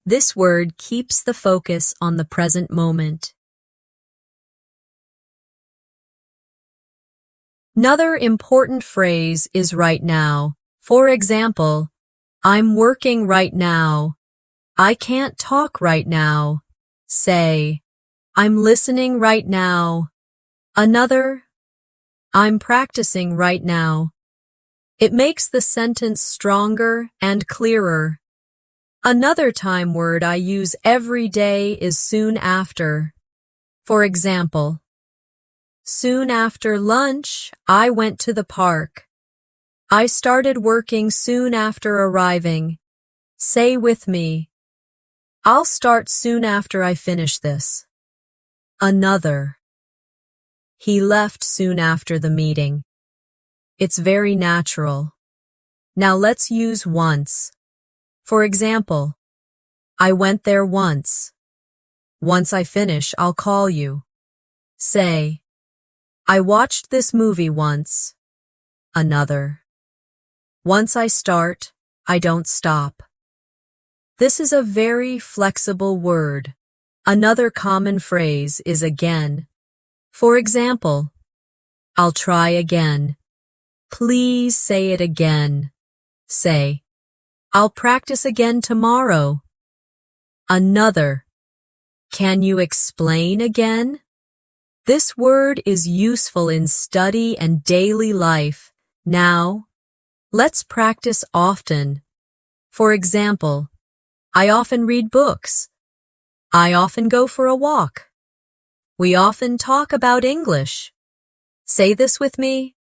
This word keeps the focus on the present moment. Another important phrase is right now. For example, I'm working right now. I can't talk right now. Say, I'm listening right now. Another, I'm practicing right now. It makes the sentence stronger and clearer. Another time word I use every day is soon after. For example, soon after lunch, I went to the park. I started working soon after arriving. Say with me, I'll start soon after I finish this. Another, he left soon after the meeting. It's very natural. Now let's use once. For example, I went there once. Once I finish, I'll call you. Say, I watched this movie once. Another, once I start, I don't stop. This is a very flexible word. Another common phrase is again. For example, I'll try again. Please say it again. Say, I'll practice again tomorrow. Another, can you explain again? This word is useful in study and daily life. Now, let's practice often. For example, I often read books. I often go for a walk. We often talk about English. Say this with me.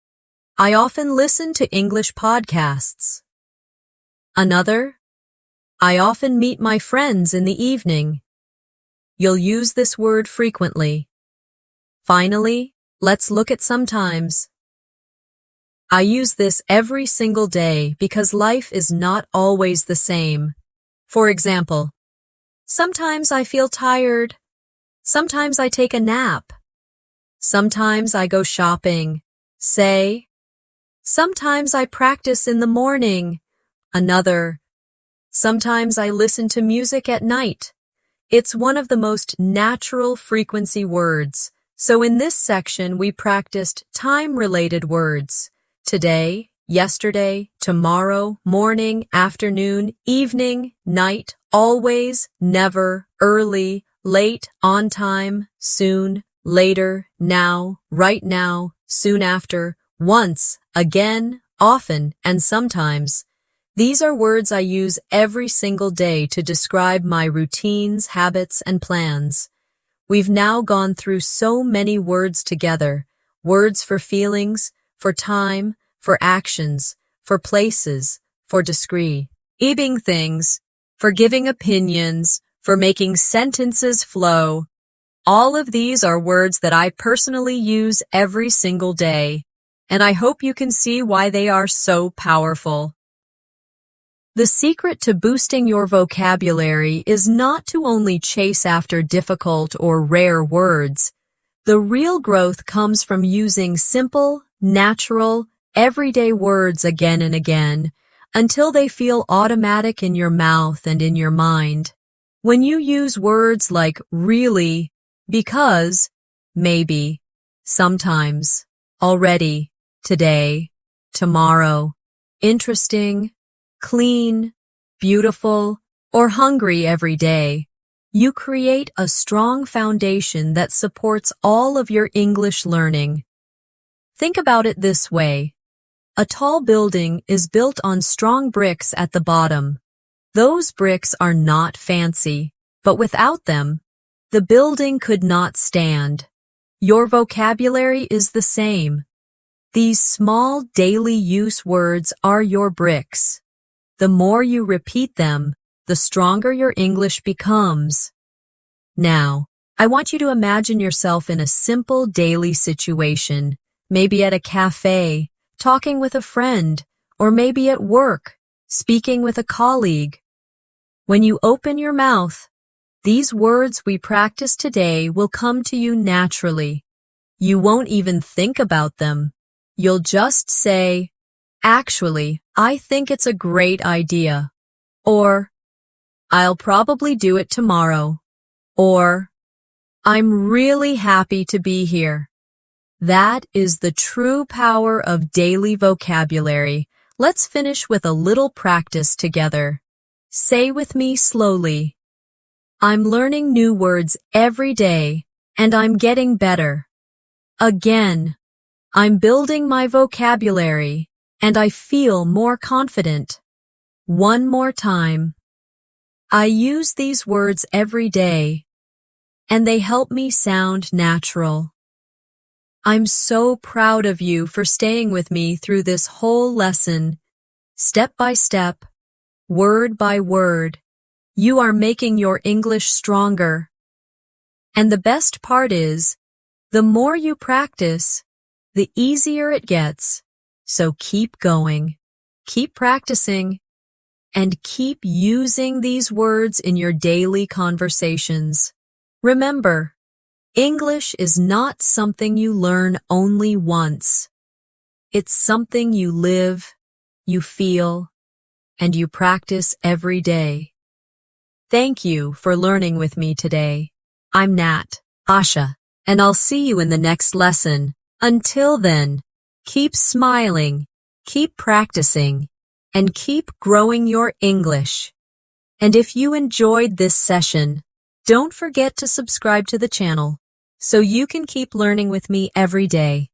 I often listen to English podcasts. Another, I often meet my friends in the evening. You'll use this word frequently. Finally, let's look at sometimes. I use this every single day because life is not always the same. For example, sometimes I feel tired. Sometimes I take a nap. Sometimes I go shopping. Say, sometimes I practice in the morning. Another, sometimes I listen to music at night. It's one of the most natural frequency words. So in this section, we practiced time-related words. Today, yesterday, tomorrow, morning, afternoon, evening, night, always, never, early, late, on time, soon, later, now, right now, soon after, once, again, often, and sometimes. These are words I use every single day to describe my routines, habits, and plans. We've now gone through so many words together. Words for feelings, for time, for actions, for places, for describing things, for giving opinions, for making sentences flow. All of these are words that I personally use every single day, and I hope you can see why they are so powerful. The secret to boosting your vocabulary is not to only chase after difficult or rare words. The real growth comes from using simple, natural, everyday words again and again until they feel automatic in your mouth and in your mind. When you use words like really, because, maybe, sometimes, already, today, tomorrow, interesting, clean, beautiful, or hungry every day, You create a strong foundation that supports all of your English learning. Think about it this way. A tall building is built on strong bricks at the bottom. Those bricks are not fancy, but without them, the building could not stand. Your vocabulary is the same. These small daily use words are your bricks. The more you repeat them, the stronger your English becomes. Now, I want you to imagine yourself in a simple daily situation, maybe at a cafe, talking with a friend, or maybe at work, speaking with a colleague. When you open your mouth, these words we practice today will come to you naturally. You won't even think about them. You'll just say, "Actually, I think it's a great idea," or "I'll probably do it tomorrow," or "I'm really happy to be here." That is the true power of daily vocabulary. Let's finish with a little practice together. Say with me slowly, "I'm learning new words every day, and I'm getting better." Again, "I'm building my vocabulary, and I feel more confident." One more time. "I use these words every day, and they help me sound natural." I'm so proud of you for staying with me through this whole lesson, step by step, word by word. You are making your English stronger. And the best part is, the more you practice, the easier it gets. So keep going, keep practicing, and keep using these words in your daily conversations. Remember, English is not something you learn only once. It's something you live, you feel, and you practice every day. Thank you for learning with me today. I'm Nat, Asha, and I'll see you in the next lesson. Until then, keep smiling, keep practicing, and keep growing your English. And if you enjoyed this session, don't forget to subscribe to the channel so you can keep learning with me every day.